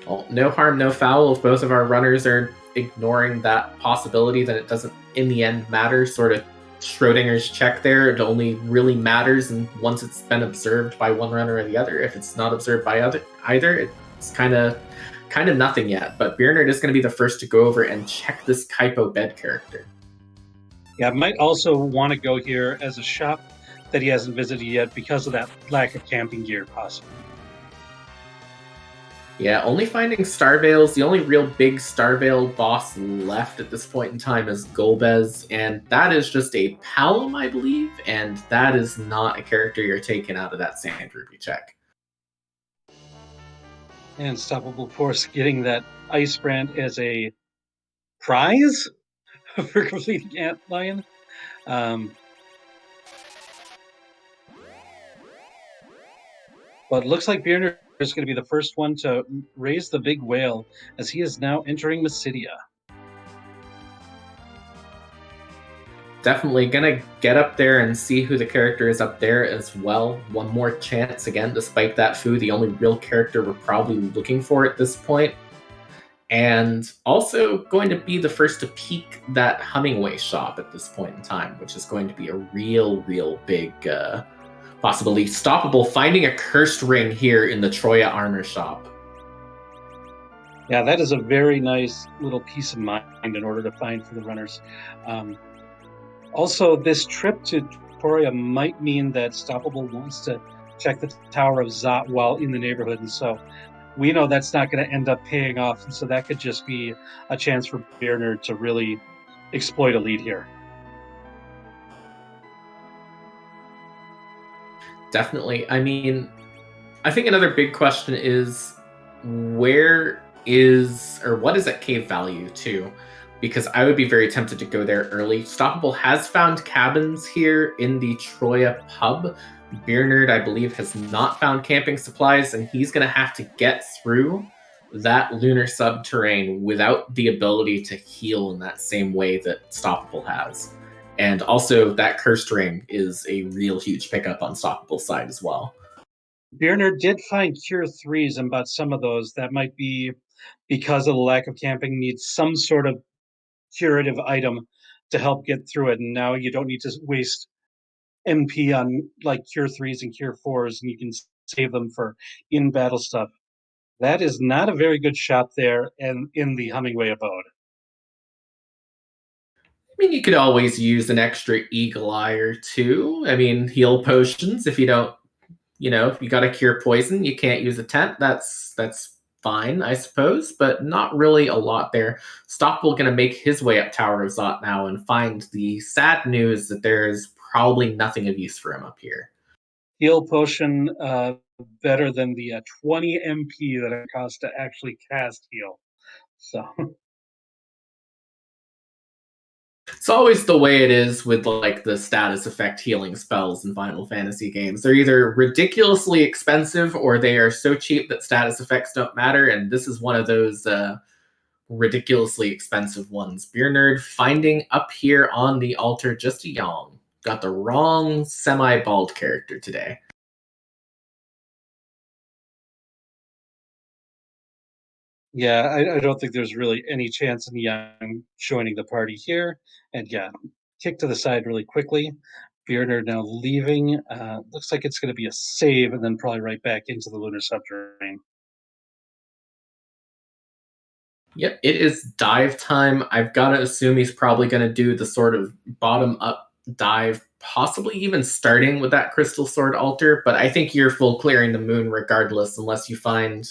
Well, no harm, no foul. If both of our runners are ignoring that possibility, then it doesn't, in the end, matter. Sort of Schrodinger's check there. It only really matters and once it's been observed by one runner or the other. If it's not observed by either, it's kind of nothing yet. But Beernerd is going to be the first to go over and check this Kaipo bed character. Yeah, might also want to go here as a shop that he hasn't visited yet because of that lack of camping gear, possibly. Yeah, only finding Starvales. The only real big Starvale boss left at this point in time is Golbez, and that is just a Palom, I believe, and that is not a character you're taking out of that Sand Ruby check. And Stoppable Force getting that Ice Brand as a prize for completing Antlion. But it looks like Beernerd is going to be the first one to raise the big whale as he is now entering Mysidia. Definitely gonna get up there and see who the character is up there as well. One more chance again, despite that Fu, the only real character we're probably looking for at this point. And also going to be the first to peek that Hummingway shop at this point in time, which is going to be a real big possibility. Stoppable finding a cursed ring here in the Troya armor shop. Yeah, that is a very nice little peace of mind in order to find for the runners. Also, this trip to Toria might mean that Stoppable wants to check the Tower of Zot while in the neighborhood, and so we know that's not going to end up paying off, and so that could just be a chance for Beernerd to really exploit a lead here. Definitely. I mean, I think another big question is where is or what is at cave value too? Because I would be very tempted to go there early. Stoppable has found cabins here in the Troya pub. Beernerd, I believe, has not found camping supplies, and he's going to have to get through that lunar subterrane without the ability to heal in that same way that Stoppable has. And also, that cursed ring is a real huge pickup on Stoppable's side as well. Beernerd did find Cure 3s, and but some of those that might be because of the lack of camping, needs some sort of curative item to help get through it. And now you don't need to waste MP on like Cure 3s and Cure 4s, and you can save them for in battle stuff. That is not a very good shop there and in the Hummingway abode. I mean, you could always use an extra eagle eye or two. I mean, heal potions if you don't, if you got to cure poison, you can't use a tent. That's fine, I suppose, but not really a lot there. Stockwell going to make his way up Tower of Zot now and find the sad news that there is probably nothing of use for him up here. Heal potion better than the 20 MP that it costs to actually cast heal. So it's always the way it is with like the status effect healing spells in Final Fantasy games. They're either ridiculously expensive or they are so cheap that status effects don't matter, and this is one of those ridiculously expensive ones. Beernerd finding up here on the altar just a yawn. Got the wrong semi-bald character today. yeah, I don't think there's really any chance in Young joining the party here. And yeah, kick to the side really quickly. Beernerd now leaving. Looks like it's going to be a save and then probably right back into the lunar subterranean. Yep, it is dive time. I've got to assume he's probably going to do the sort of bottom up dive, possibly even starting with that crystal sword altar. But I think you're full clearing the moon regardless, unless you find.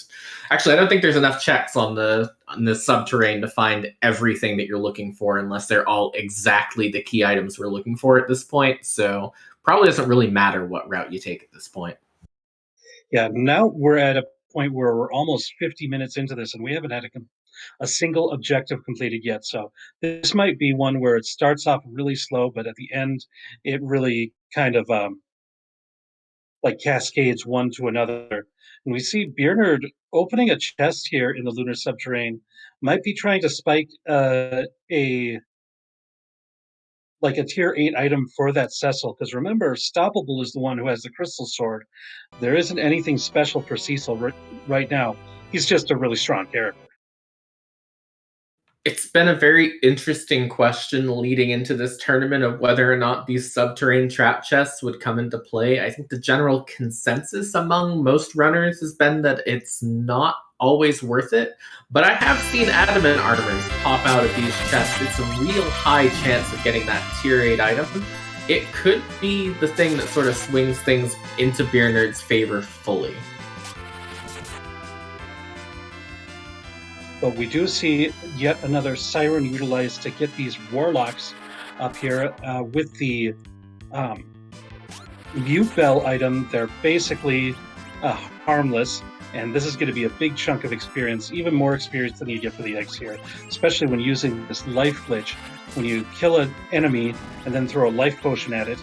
Actually, I don't think there's enough checks on the subterranean to find everything that you're looking for, unless they're all exactly the key items we're looking for at this point. So probably doesn't really matter what route you take at this point. Yeah, now we're at a point where we're almost 50 minutes into this, and we haven't had a single objective completed yet. So this might be one where it starts off really slow, but at the end, it really kind of like cascades one to another. And we see beernerd opening a chest here in the lunar subterranean. Might be trying to spike a like a tier 8 item for that Cecil, because remember, Stoppable is the one who has the crystal sword. There isn't anything special for Cecil right now. He's just a really strong character. It's been a very interesting question leading into this tournament of whether or not these subterranean trap chests would come into play. I think the general consensus among most runners has been that it's not always worth it, but I have seen adamant armors pop out of these chests. It's a real high chance of getting that tier 8 item. It could be the thing that sort of swings things into beernerd's favor fully. But we do see yet another siren utilized to get these warlocks up here with the mute bell item. They're basically harmless, and this is going to be a big chunk of experience, even more experience than you get for the eggs here, especially when using this life glitch. When you kill an enemy and then throw a life potion at it,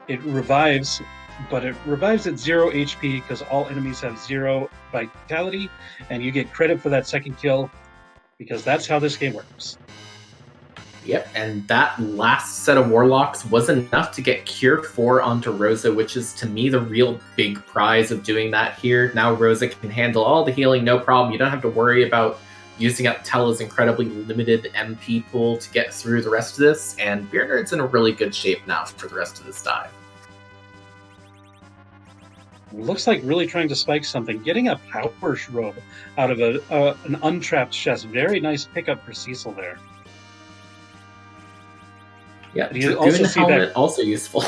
it revives, but it revives at 0 HP because all enemies have 0 vitality, and you get credit for that second kill, because that's how this game works. Yep, and that last set of warlocks was enough to get Cure 4 onto Rosa, which is to me the real big prize of doing that here. Now Rosa can handle all the healing, no problem. You don't have to worry about using up Tella's incredibly limited MP pool to get through the rest of this, and beernerd's in a really good shape now for the rest of this dive. Looks like really trying to spike something. Getting a power robe out of an untrapped chest. Very nice pickup for Cecil there. Yeah, you also see helmet, that also useful.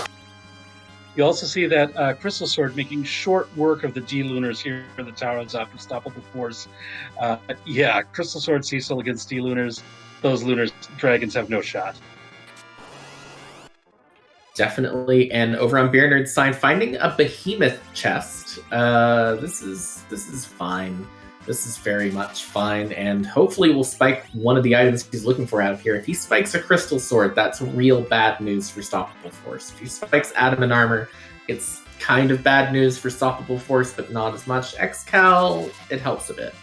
You also see that crystal sword making short work of the D-lunars here in the towers after stoppable force. Yeah, crystal sword Cecil against D-lunars. Those lunars dragons have no shot. Definitely, and over on beernerd's side, finding a behemoth chest. This is fine. This is very much fine, and hopefully we'll spike one of the items he's looking for out of here. If he spikes a crystal sword, that's real bad news for stoppable force. If he spikes adamant armor, it's kind of bad news for stoppable force, but not as much. Excal, it helps a bit.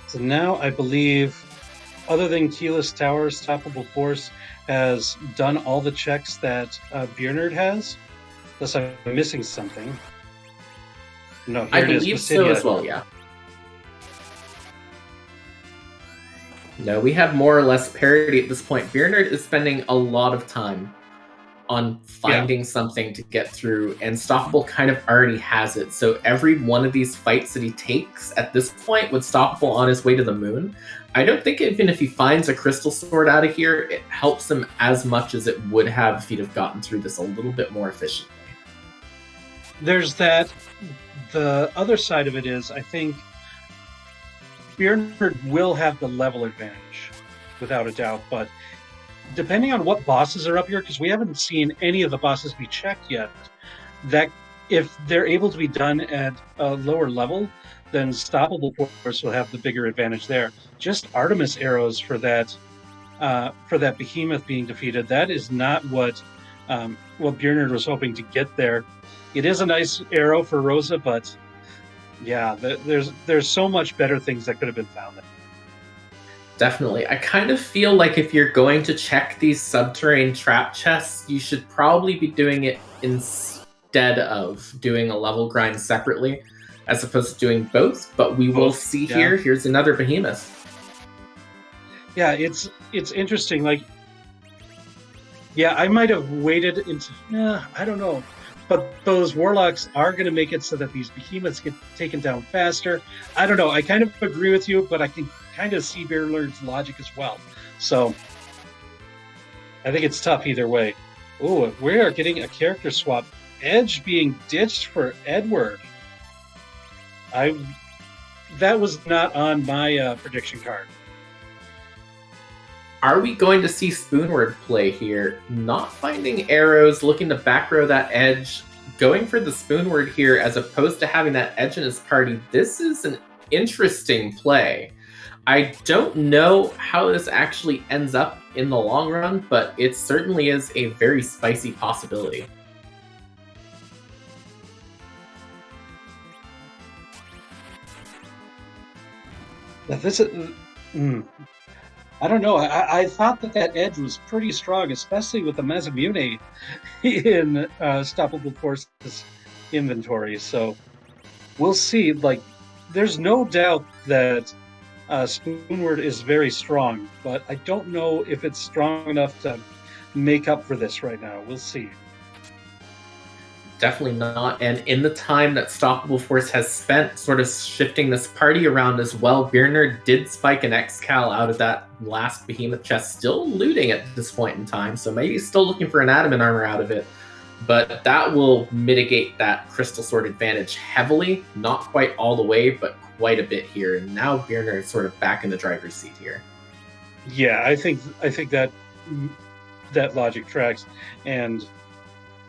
So now I believe, other than Keyless Tower, Stoppable Force has done all the checks that beernerd has. Unless I'm missing something. No, here I it is. believe so as well, yeah. No, we have more or less parity at this point. Beernerd is spending a lot of time on finding something to get through, and Stoppable kind of already has it. So every one of these fights that he takes at this point with Stoppable on his way to the moon, I don't think even if he finds a crystal sword out of here, it helps him as much as it would have if he'd have gotten through this a little bit more efficiently. There's that. The other side of it is, I think beernerd will have the level advantage, without a doubt, but depending on what bosses are up here, because we haven't seen any of the bosses be checked yet, that if they're able to be done at a lower level, then Stoppable Force will have the bigger advantage there. Just Artemis arrows for that behemoth being defeated, that is not what beernerd was hoping to get there. It is a nice arrow for Rosa, but yeah, there's so much better things that could have been found there. Definitely. I kind of feel like if you're going to check these subterranean trap chests, you should probably be doing it instead of doing a level grind separately, as opposed to doing both. But we will see here. Here's another behemoth. Yeah, it's interesting. Like, yeah, I might have waited into. I don't know. but those warlocks are going to make it so that these behemoths get taken down faster. I don't know. I kind of agree with you, but I can kind of see beernerd's logic as well. So I think it's tough either way. Oh, we are getting a character swap. Edge being ditched for Edward. That was not on my prediction card. Are we going to see Spoonward play here? Not finding arrows, looking to back row that edge, going for the Spoonward here as opposed to having that edge in his party. This is an interesting play. I don't know how this actually ends up in the long run, but it certainly is a very spicy possibility. This is. I don't know. I thought that edge was pretty strong, especially with the Mesamune in Stoppable Force's inventory. So we'll see. Like, there's no doubt that Spoonward is very strong, but I don't know if it's strong enough to make up for this right now. We'll see. Definitely not. And in the time that Stoppable Force has spent sort of shifting this party around as well, beernerd did spike an Excal out of that last behemoth chest, still looting at this point in time. So maybe he's still looking for an adamant armor out of it. But that will mitigate that crystal sword advantage heavily. Not quite all the way, but quite a bit here. And now beernerd is sort of back in the driver's seat here. Yeah, I think that logic tracks. And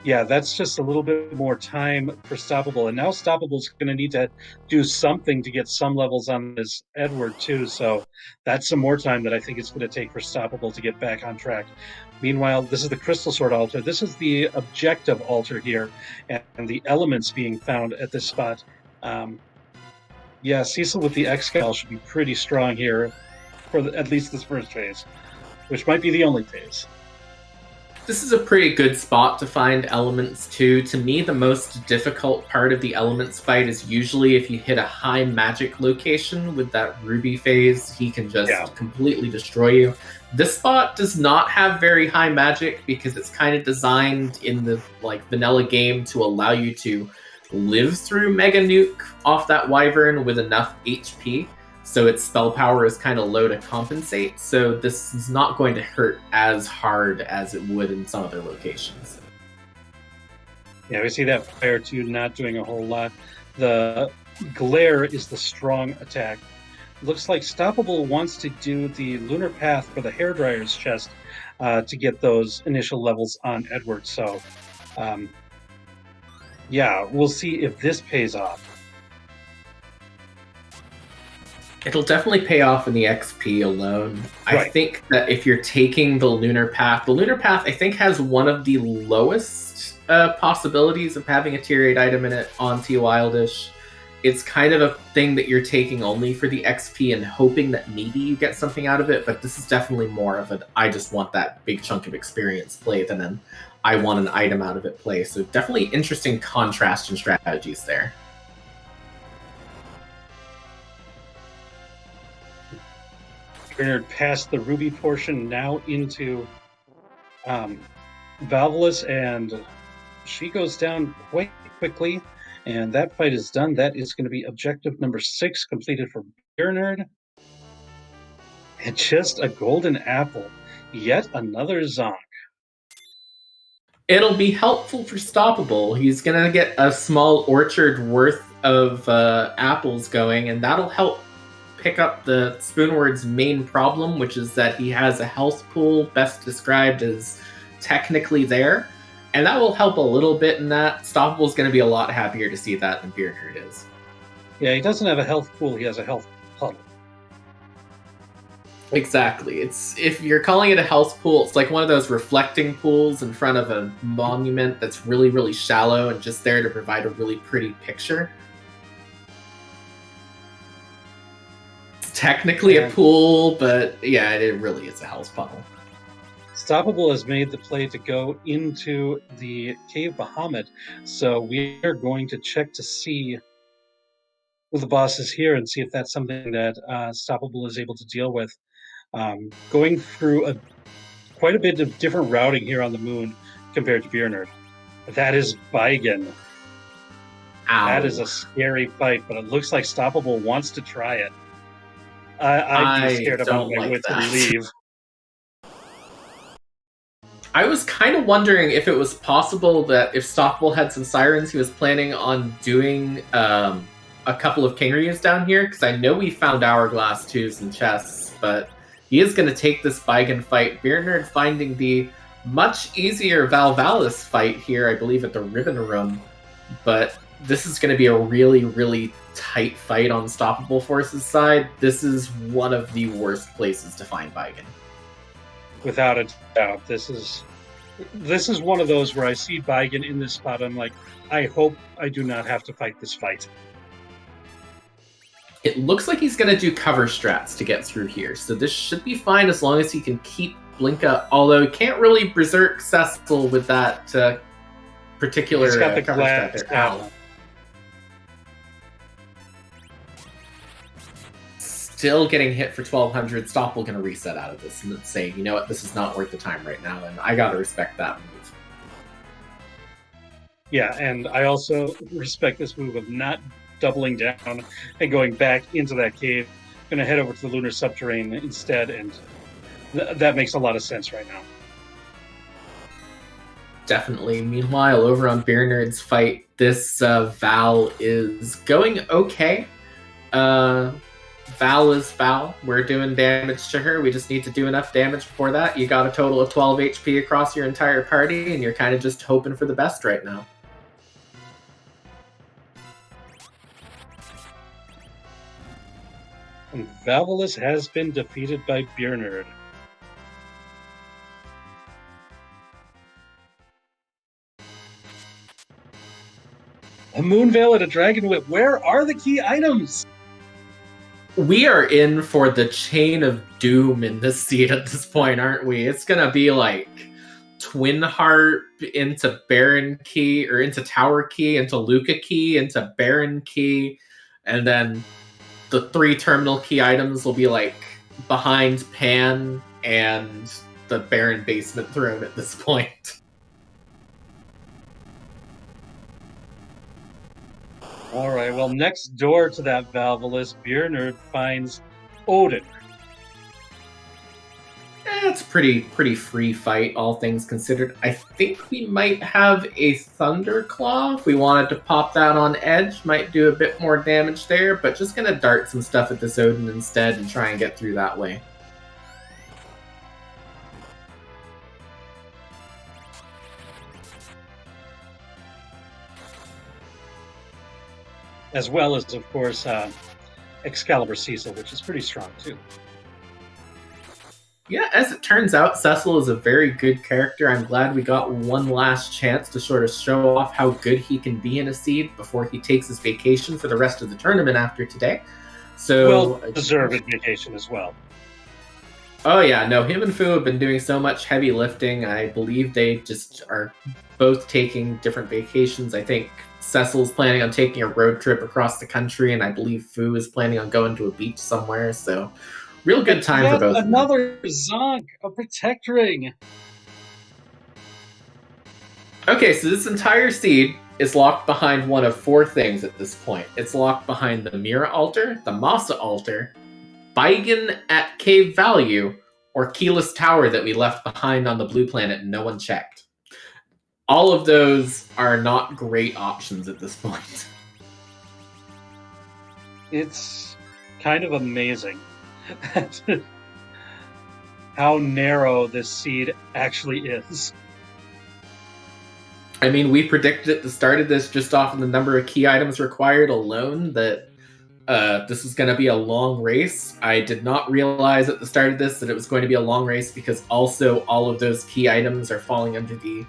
yeah, that's just a little bit more time for Stoppable. And now Stoppable's going to need to do something to get some levels on this Edward, too. So that's some more time that I think it's going to take for Stoppable to get back on track. Meanwhile, this is the Crystal Sword altar. This is the objective altar here, and the elements being found at this spot. Yeah, Cecil with the Excal should be pretty strong here for at least this first phase, which might be the only phase. This is a pretty good spot to find elements too. To me, the most difficult part of the elements fight is usually if you hit a high magic location with that ruby phase, he can just completely destroy you. This spot does not have very high magic because it's kind of designed in the vanilla game to allow you to live through Mega Nuke off that Wyvern with enough HP. So its spell power is kind of low to compensate, so this is not going to hurt as hard as it would in some other locations. Yeah, we see that Fire 2 not doing a whole lot. The Glare is the strong attack. Looks like Stoppable wants to do the Lunar Path for the Hairdryer's chest to get those initial levels on Edward, so yeah, we'll see if this pays off. It'll definitely pay off in the XP alone. Right. I think that if you're taking the Lunar Path I think has one of the lowest possibilities of having a tier 8 item in it on T Wildish. It's kind of a thing that you're taking only for the XP and hoping that maybe you get something out of it, but this is definitely more of an I just want that big chunk of experience play than an I want an item out of it play. So definitely interesting contrast and strategies there. beernerd past the ruby portion now into Valvolus, and she goes down quite quickly, and that fight is done. That is going to be objective number 6 completed for beernerd. And just a golden apple. Yet another Zonk. It'll be helpful for Stoppable. He's going to get a small orchard worth of apples going, and that'll help pick up the Spoonward's main problem, which is that he has a health pool best described as technically there, and that will help a little bit in that. Stoppable's going to be a lot happier to see that than beernerd is. Yeah, he doesn't have a health pool, he has a health puddle. Exactly. It's if you're calling it a health pool, it's like one of those reflecting pools in front of a monument that's really, really shallow and just there to provide a really pretty picture. Technically a pool, but yeah, it really is a health puddle. Stoppable has made the play to go into the Cave Bahamut, so we are going to check to see who the boss is here and see if that's something that Stoppable is able to deal with. Going through quite a bit of different routing here on the moon compared to beernerd. That is Baigan. Ow. That is a scary fight, but it looks like Stoppable wants to try it. I'd be scared about my wits and leave. I was kind of wondering if it was possible that if Stoppable had some sirens, he was planning on doing a couple of King down here, because I know we found Hourglass twos and chests, but he is going to take this Baigan fight. Beernerd finding the much easier Valvalis fight here, I believe, at the Ribbon Room, but this is going to be a really, really tight fight on Stoppable Force's side. This is one of the worst places to find Baigan. Without a doubt, this is one of those where I see Baigan in this spot. I'm like, I hope I do not have to fight this fight. It looks like he's going to do cover strats to get through here, so this should be fine as long as he can keep Blinka, although he can't really Berserk Cecil with that particular he's got the cover strat there. Still getting hit for 1200. Stoppable going to reset out of this and say, you know what, this is not worth the time right now, and I got to respect that move. Yeah, and I also respect this move of not doubling down and going back into that cave. Going to head over to the Lunar Subterrane instead, and that makes a lot of sense right now. Definitely. Meanwhile, over on Beernerd's fight, this Val is going okay. Val is Val. We're doing damage to her. We just need to do enough damage before that. You got a total of 12 HP across your entire party, and you're kind of just hoping for the best right now. And Valvalis has been defeated by Beernerd. A Moonveil and a Dragon Whip. Where are the key items? We are in for the chain of doom in this seed at this point, aren't we? It's gonna be like Twin Harp into Baron Key, or into Tower Key, into Luca Key, into Baron Key, and then the 3 terminal key items will be like behind Pan and the Baron Basement Throne at this point. All right, well, next door to that Valvalis, Beernerd finds Odin. It's a pretty free fight, all things considered. I think we might have a Thunderclaw. If we wanted to pop that on edge, might do a bit more damage there, but just going to dart some stuff at this Odin instead and try and get through that way. As well as, of course, Excalibur Cecil, which is pretty strong, too. Yeah, as it turns out, Cecil is a very good character. I'm glad we got one last chance to sort of show off how good he can be in a seed before he takes his vacation for the rest of the tournament after today. So, well-deserved vacation as well. Oh yeah, no, him and Fu have been doing so much heavy lifting. I believe they just are both taking different vacations. I think Cecil's planning on taking a road trip across the country, and I believe Fu is planning on going to a beach somewhere, so real good time for both. Another Zonk, a Protect Ring. Okay, so this entire seed is locked behind one of 4 things at this point. It's locked behind the Mira Altar, the Masa Altar, Baigan at Cave Value, or Keyless Tower that we left behind on the blue planet and no one checked. All of those are not great options at this point. It's kind of amazing how narrow this seed actually is. I mean, we predicted at the start of this, just off of the number of key items required alone, that this was going to be a long race. I did not realize at the start of this that it was going to be a long race, because also all of those key items are falling under the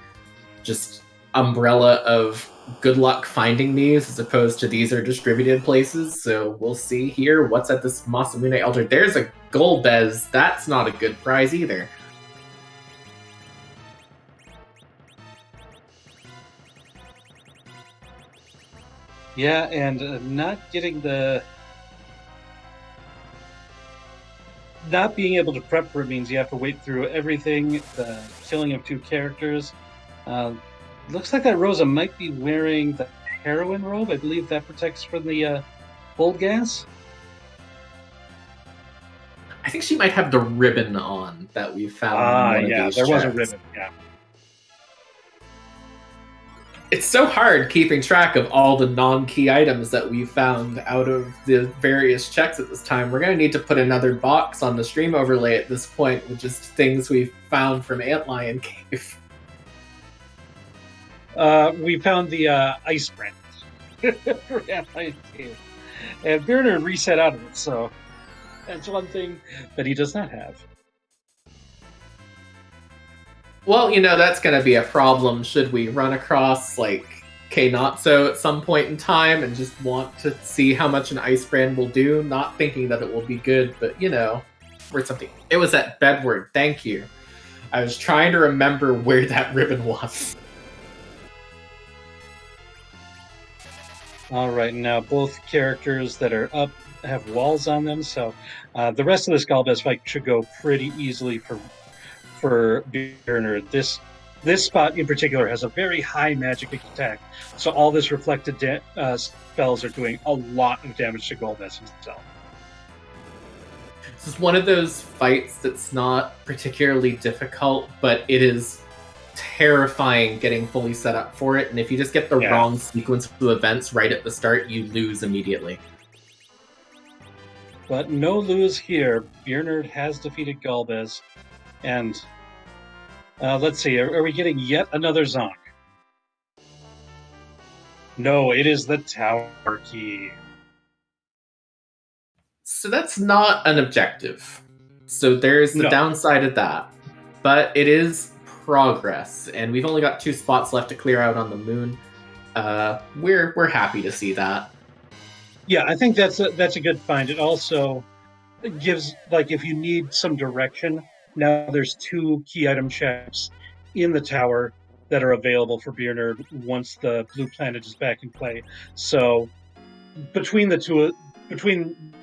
just umbrella of good luck finding these, as opposed to these are distributed places. So we'll see here what's at this Masamune Altar. There's a Golbez. That's not a good prize either. Yeah, and not being able to prep for it means you have to wait through everything, the killing of 2 characters. Looks like that Rosa might be wearing the heroin robe. I believe that protects from the cold gas. I think she might have the ribbon on that we found in one of Yeah, these there was a checks. ribbon. Yeah. It's so hard keeping track of all the non-key items that we found out of the various checks at this time. We're going to need to put another box on the stream overlay at this point with just things we've found from Antlion Cave. We found the ice brand for Antlion Cave. And beernerd reset out of it, so that's one thing that he does not have. Well, that's going to be a problem should we run across, like, K-Natso at some point in time and just want to see how much an ice brand will do, not thinking that it will be good, but, or something. It was at Bedward, thank you. I was trying to remember where that ribbon was. All right, now both characters that are up have walls on them, so the rest of this Galvez fight should go pretty easily for beernerd. This spot in particular has a very high magic attack, so all this reflected spells are doing a lot of damage to Galvez himself. This is one of those fights that's not particularly difficult, but it is terrifying getting fully set up for it, and if you just get the wrong sequence of events right at the start, you lose immediately. But no lose here. Beernerd has defeated Galvez, and let's see, are we getting yet another Zonk? No, it is the tower key. So that's not an objective. So there's the downside of that. But it is progress, and we've only got 2 spots left to clear out on the moon. We're happy to see that. Yeah, I think that's a good find. It also gives, like, if you need some direction, now there's 2 key item checks in the tower that are available for beernerd once the blue planet is back in play. So between the two, between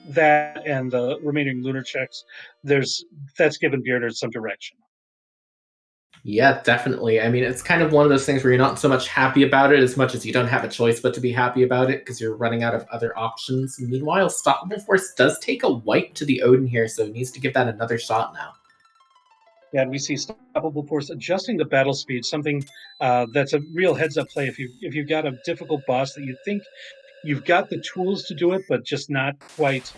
that and the remaining lunar checks, that's given beernerd some direction. Yeah, definitely. I mean, it's kind of one of those things where you're not so much happy about it as much as you don't have a choice but to be happy about it because you're running out of other options. Meanwhile, Stoppable Force does take a wipe to the Odin here, so it needs to give that another shot now. Yeah, and we see Stoppable Force adjusting the battle speed, something that's a real heads-up play. If you've got a difficult boss that you think you've got the tools to do it, but just not quite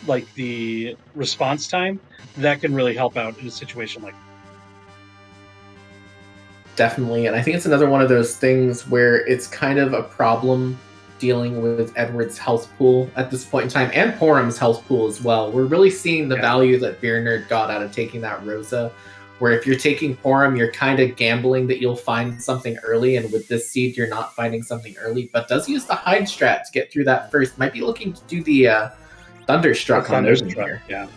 like the response time, that can really help out in a situation like that. Definitely, and I think it's another one of those things where it's kind of a problem dealing with Edward's health pool at this point in time, and Porum's health pool as well. We're really seeing the value that beernerd got out of taking that Rosa, where if you're taking Porum, you're kind of gambling that you'll find something early, and with this seed, you're not finding something early, but does use the hide strat to get through that first. Might be looking to do the Thunderstruck on Odin here. Yeah,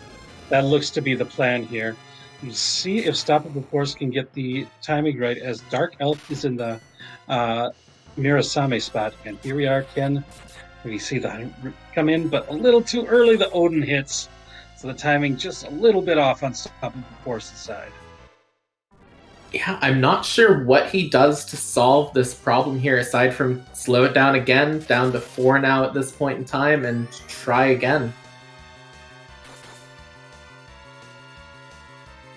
that looks to be the plan here. You see if Stoppable Force can get the timing right, as Dark Elf is in the Mirasame spot, and here we are, Ken. We see the come in, but a little too early. The Odin hits, so the timing just a little bit off on Stoppable Force's side. Yeah, I'm not sure what he does to solve this problem here, aside from slow it down again, down to 4 now at this point in time, and try again.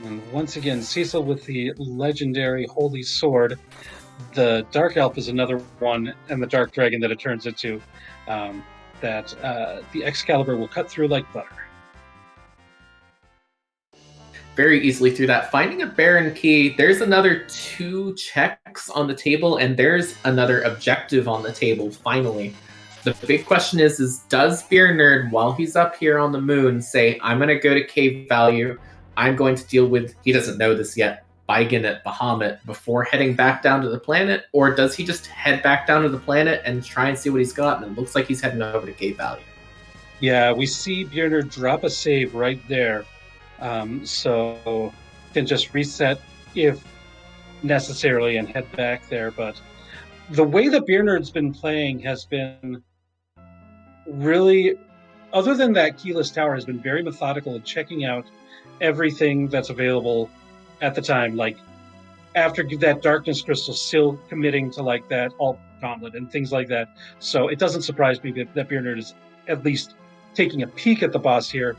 And once again, Cecil with the legendary Holy Sword. The Dark Elf is another one, and the Dark Dragon that it turns into, that the Excalibur will cut through like butter. Very easily through that. Finding a Baron key, there's another 2 checks on the table, and there's another objective on the table, finally. The big question is does beernerd, while he's up here on the moon, say, I'm going to go to cave value, I'm going to deal with, he doesn't know this yet, Baigan at Bahamut before heading back down to the planet, or does he just head back down to the planet and try and see what he's got? And it looks like he's heading over to cave value. Yeah, we see beernerd drop a save right there. So can just reset if necessarily and head back there. But the way that beernerd's been playing has been really, other than that keyless tower, has been very methodical in checking out everything that's available at the time. Like after that darkness crystal still committing to like that alt gauntlet and things like that. So it doesn't surprise me that beernerd is at least taking a peek at the boss here.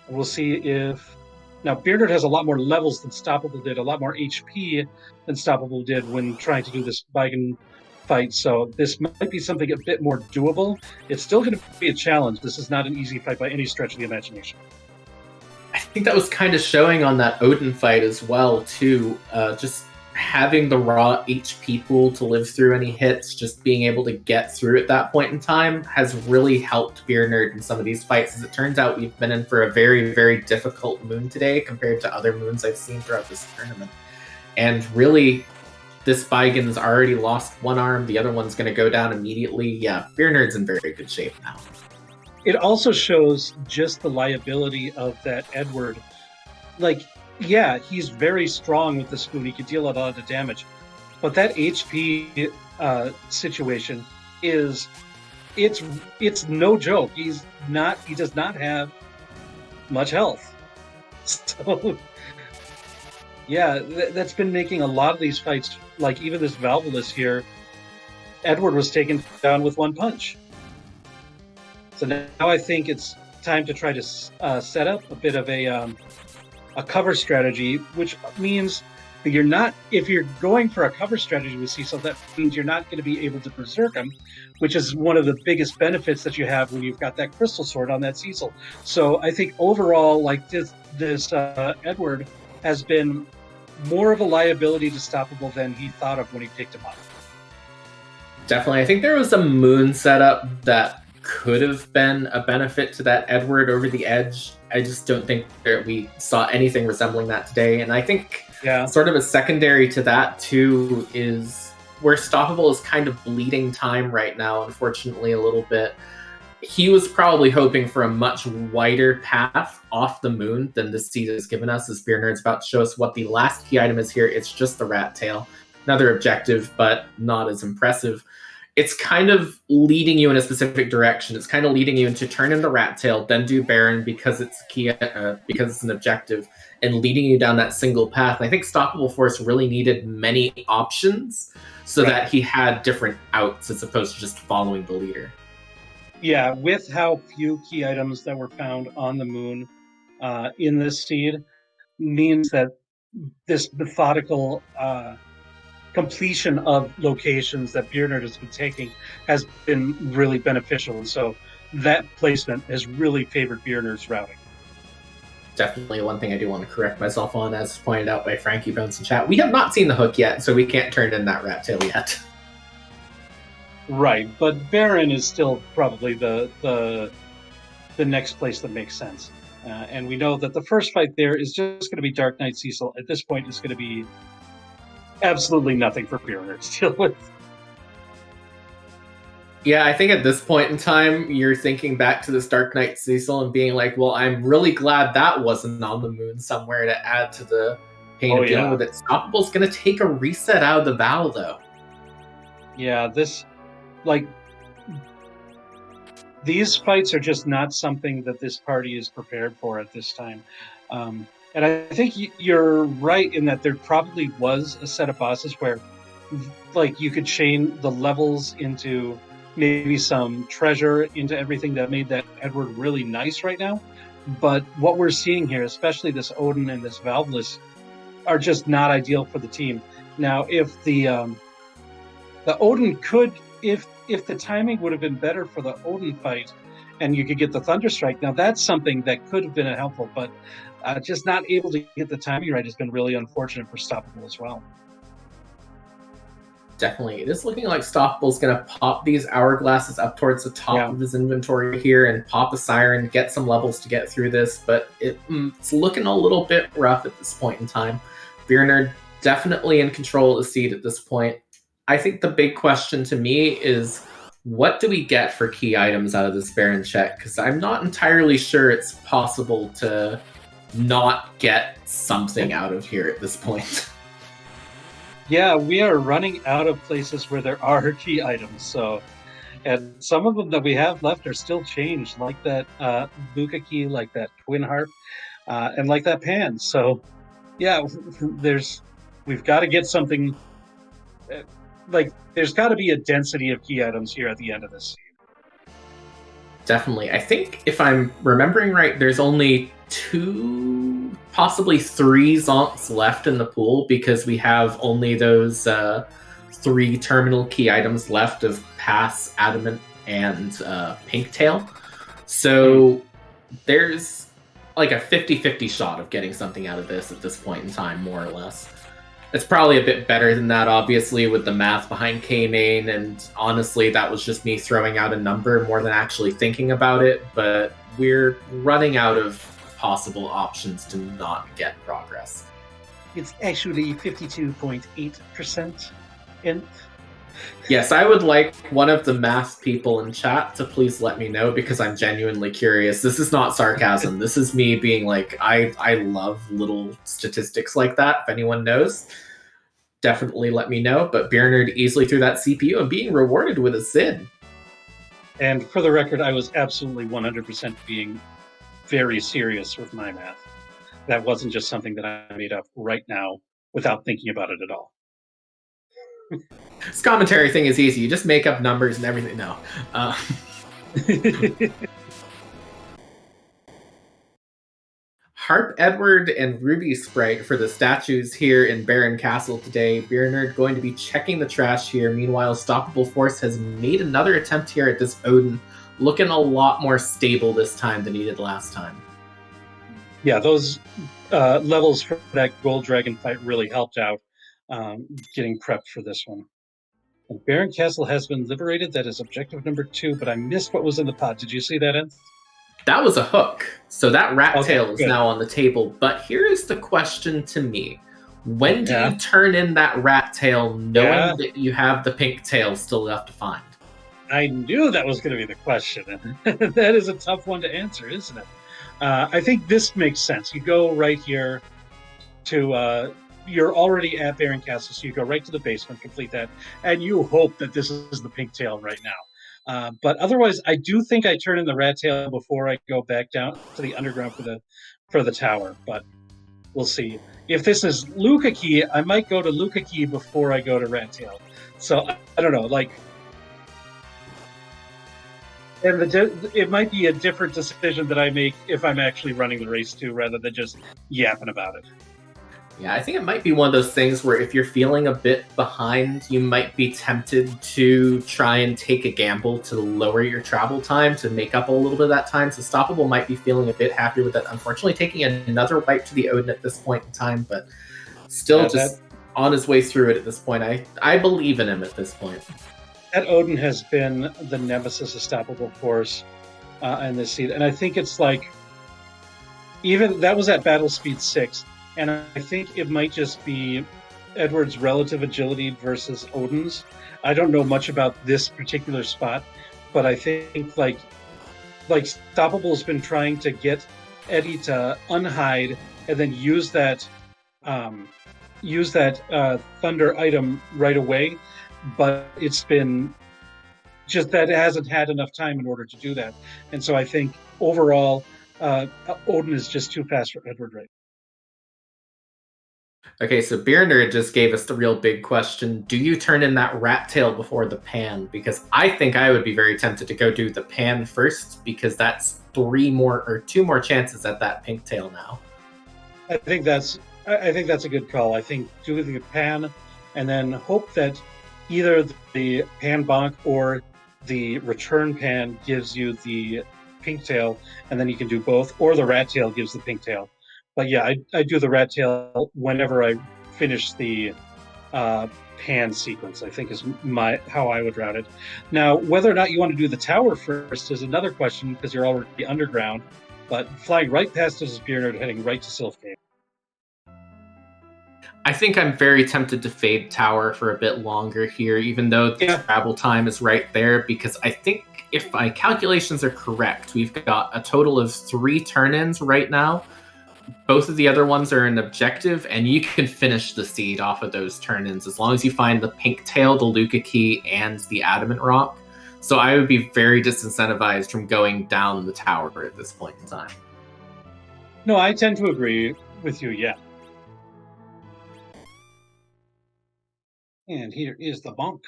We'll see if now beernerd has a lot more levels than Stoppable did, a lot more HP than Stoppable did when trying to do this Baigen fight. So this might be something a bit more doable. It's still going to be a challenge. This is not an easy fight by any stretch of the imagination. I think that was kind of showing on that Odin fight as well, too. Just having the raw HP pool to live through any hits, just being able to get through at that point in time has really helped beernerd in some of these fights. As it turns out, we've been in for a very, very difficult moon today compared to other moons I've seen throughout this tournament. And really, this Baigen's already lost one arm, the other one's going to go down immediately. Yeah, beernerd's in very good shape now. It also shows just the liability of that Edward. Like, yeah, he's very strong with the spoon. He can deal a lot of damage. But that HP situation it's no joke. He does not have much health. So yeah, that's been making a lot of these fights, like even this Valvulus here, Edward was taken down with one punch. So now I think it's time to try to set up a bit of a cover strategy, which means that if you're going for a cover strategy with Cecil, that means you're not going to be able to berserk him, which is one of the biggest benefits that you have when you've got that crystal sword on that Cecil. So I think overall, like this Edward has been more of a liability to Stoppable than he thought of when he picked him up. Definitely. I think there was a moon setup that could have been a benefit to that Edward over the edge. I just don't think that we saw anything resembling that today. And I think sort of a secondary to that too is where Stoppable is kind of bleeding time right now, unfortunately, a little bit. He was probably hoping for a much wider path off the moon than this seed has given us, as beernerd's about to show us what the last key item is here. It's just the rat tail. Another objective, but not as impressive. It's kind of leading you in a specific direction. It's kind of leading you into turn in the rat tail, then do Baron because it's key, because it's an objective, and leading you down that single path. And I think Stoppable Force really needed many options so that he had different outs as opposed to just following the leader. Yeah, with how few key items that were found on the moon in this seed means that this methodical completion of locations that beernerd has been taking has been really beneficial. And so that placement has really favored beernerd's routing. Definitely one thing I do want to correct myself on, as pointed out by Frankie Bones in chat. We have not seen the hook yet, so we can't turn in that rat tail yet. Right, but Baron is still probably the next place that makes sense. And we know that the first fight there is just going to be Dark Knight Cecil. At this point, it's going to be absolutely nothing for beernerd to deal with. Yeah, I think at this point in time, you're thinking back to this Dark Knight Cecil and being like, well, I'm really glad that wasn't on the moon somewhere to add to the pain of dealing with it. Stoppable's going to take a reset out of the Val, though. Yeah, these fights are just not something that this party is prepared for at this time. And I think you're right in that there probably was a set of bosses where like you could chain the levels into maybe some treasure into everything that made that Edward really nice right now. But what we're seeing here, especially this Odin and this Valvulus, are just not ideal for the team. Now, if the Odin could, if the timing would have been better for the Odin fight, and you could get the Thunderstrike, now that's something that could have been helpful, but just not able to get the timing right has been really unfortunate for Stoppable as well. Definitely. It is looking like Stoppable's going to pop these hourglasses up towards the top of his inventory here and pop a Siren, get some levels to get through this, but it's looking a little bit rough at this point in time. beernerd definitely in control of the seed at this point. I think the big question to me is, what do we get for key items out of this Baron check? Because I'm not entirely sure it's possible to not get something out of here at this point. Yeah, we are running out of places where there are key items. So, and some of them that we have left are still changed, like that Buka key, like that Twin Harp, and like that Pan. So Yeah, we've got to get something. There's got to be a density of key items here at the end of this scene. Definitely. I think if I'm remembering right, there's only 2, possibly 3 zonks left in the pool because we have only those 3 terminal key items left of Pass, Adamant, and Pinktail. So there's like a 50-50 shot of getting something out of this at this point in time, more or less. It's probably a bit better than that, obviously, with the math behind K-Main, and honestly, that was just me throwing out a number more than actually thinking about it, but we're running out of possible options to not get progress. It's actually 52.8%. Yes, I would like one of the math people in chat to please let me know, because I'm genuinely curious. This is not sarcasm. This is me being like, I love little statistics like that. If anyone knows, definitely let me know. But beernerd easily through that CPU and being rewarded with a Zid. And for the record, I was absolutely 100% being very serious with my math. That wasn't just something that I made up right now without thinking about it at all. This commentary thing is easy. You just make up numbers and everything. No. Harp Edward and Ruby Sprite for the statues here in Baron Castle today. beernerd going to be checking the trash here. Meanwhile, Stoppable Force has made another attempt here at this Odin, looking a lot more stable this time than he did last time. Yeah, those levels for that Gold Dragon fight really helped out getting prepped for this one. And Baron Castle has been liberated. That is objective number 2, but I missed what was in the pot. Did you see that, Enz? That was a hook. So that rat tail is now on the table. But here is the question to me. When do you turn in that rat tail knowing that you have the pink tail still left to find? I knew that was going to be the question. That is a tough one to answer, isn't it? I think this makes sense. You go right here to... you're already at Baron Castle, so you go right to the basement, complete that, and you hope that this is the pink tail right now. But otherwise, I do think I turn in the rat tail before I go back down to the underground for the tower. But we'll see. If this is Luca Key, I might go to Luca Key before I go to rat tail. So I don't know. And it might be a different decision that I make if I'm actually running the race too, rather than just yapping about it. Yeah, I think it might be one of those things where if you're feeling a bit behind, you might be tempted to try and take a gamble to lower your travel time to make up a little bit of that time. So Stoppable might be feeling a bit happier with that. Unfortunately, taking another wipe to the Odin at this point in time, but still on his way through it at this point. I believe in him at this point. That Odin has been the nemesis of Stoppable Force in this season. And I think it's like, even that was at Battle Speed 6. And I think it might just be Edward's relative agility versus Odin's. I don't know much about this particular spot, but I think like Stoppable's been trying to get Eddie to unhide and then use that thunder item right away, but it's been just that it hasn't had enough time in order to do that. And so I think overall, Odin is just too fast for Edward right now. Okay, so beernerd just gave us the real big question. Do you turn in that rat tail before the pan? Because I think I would be very tempted to go do the pan first, because that's 2 more chances at that pink tail now. I think that's a good call. I think do the pan and then hope that either the pan bonk or the return pan gives you the pink tail, and then you can do both, or the rat tail gives the pink tail. But yeah, I do the rat tail whenever I finish the pan sequence, I think is how I would route it. Now, whether or not you want to do the tower first is another question, because you're already underground, but flying right past us is beernerd, heading right to Sylph Cave. I think I'm very tempted to fade tower for a bit longer here, even though the travel time is right there, because I think if my calculations are correct, we've got a total of 3 turn-ins right now. Both of the other ones are an objective, and you can finish the seed off of those turn-ins as long as you find the pink tail, the Luca Key, and the Adamant Rock. So I would be very disincentivized from going down the tower at this point in time. No, I tend to agree with you, yeah. And here is the bonk.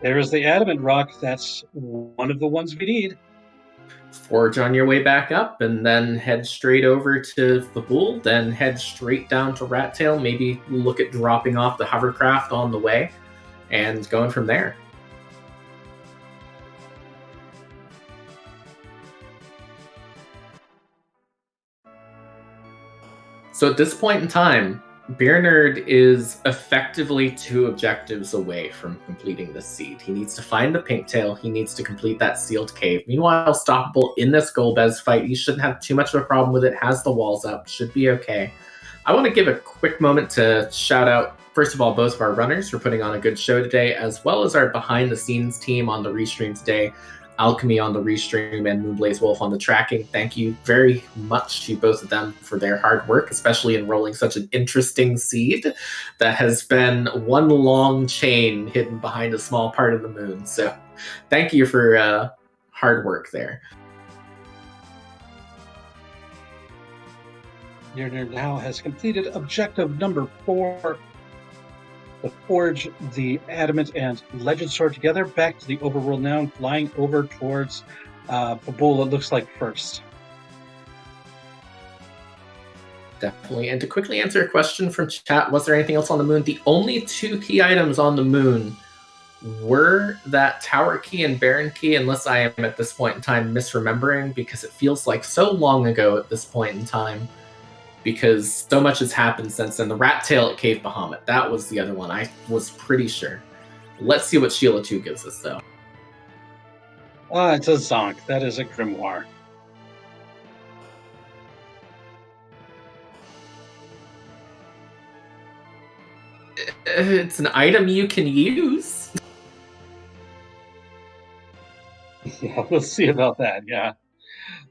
There is the adamant rock. That's one of the ones we need. Forge on your way back up, and then head straight over to the bull, then head straight down to Rattail. Maybe look at dropping off the hovercraft on the way, and going from there. So at this point in time, beernerd is effectively 2 objectives away from completing this seed. He needs to find the pinktail. He needs to complete that sealed cave. Meanwhile, Stoppable in this Golbez fight, he shouldn't have too much of a problem with it. Has the walls up, should be okay. I want to give a quick moment to shout out, first of all, both of our runners for putting on a good show today, as well as our behind-the-scenes team on the restream today. Alchemy on the restream and Moonblaze Wolf on the tracking. Thank you very much to both of them for their hard work, especially in rolling such an interesting seed that has been one long chain hidden behind a small part of the moon. So thank you for hard work there. Beernerd now has completed objective number 4. To forge the adamant and legend sword together. Back to the overworld now, and flying over towards Babool, it looks like first. Definitely. And to quickly answer a question from chat, was there anything else on the moon? The only 2 key items on the moon were that tower key and baron key, unless I am at this point in time misremembering, because it feels like so long ago at this point in time, because so much has happened since then. The rat tail at Cave Bahamut, that was the other one. I was pretty sure. Let's see what Sheila 2 gives us, though. It's a Zonk. That is a grimoire. It's an item you can use. Yeah, we'll see about that, yeah.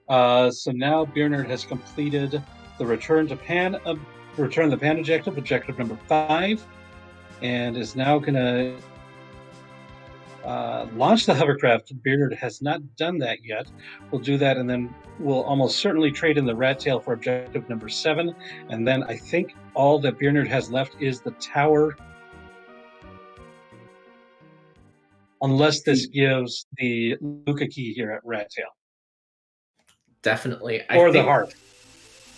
So now beernerd has completed the Return the Pan objective, objective number 5, and is now going to launch the hovercraft. beernerd has not done that yet. We'll do that, and then we'll almost certainly trade in the rat tail for objective number 7, and then I think all that beernerd has left is the tower, unless this gives the Luca key here at rat tail. Definitely. Or the harp.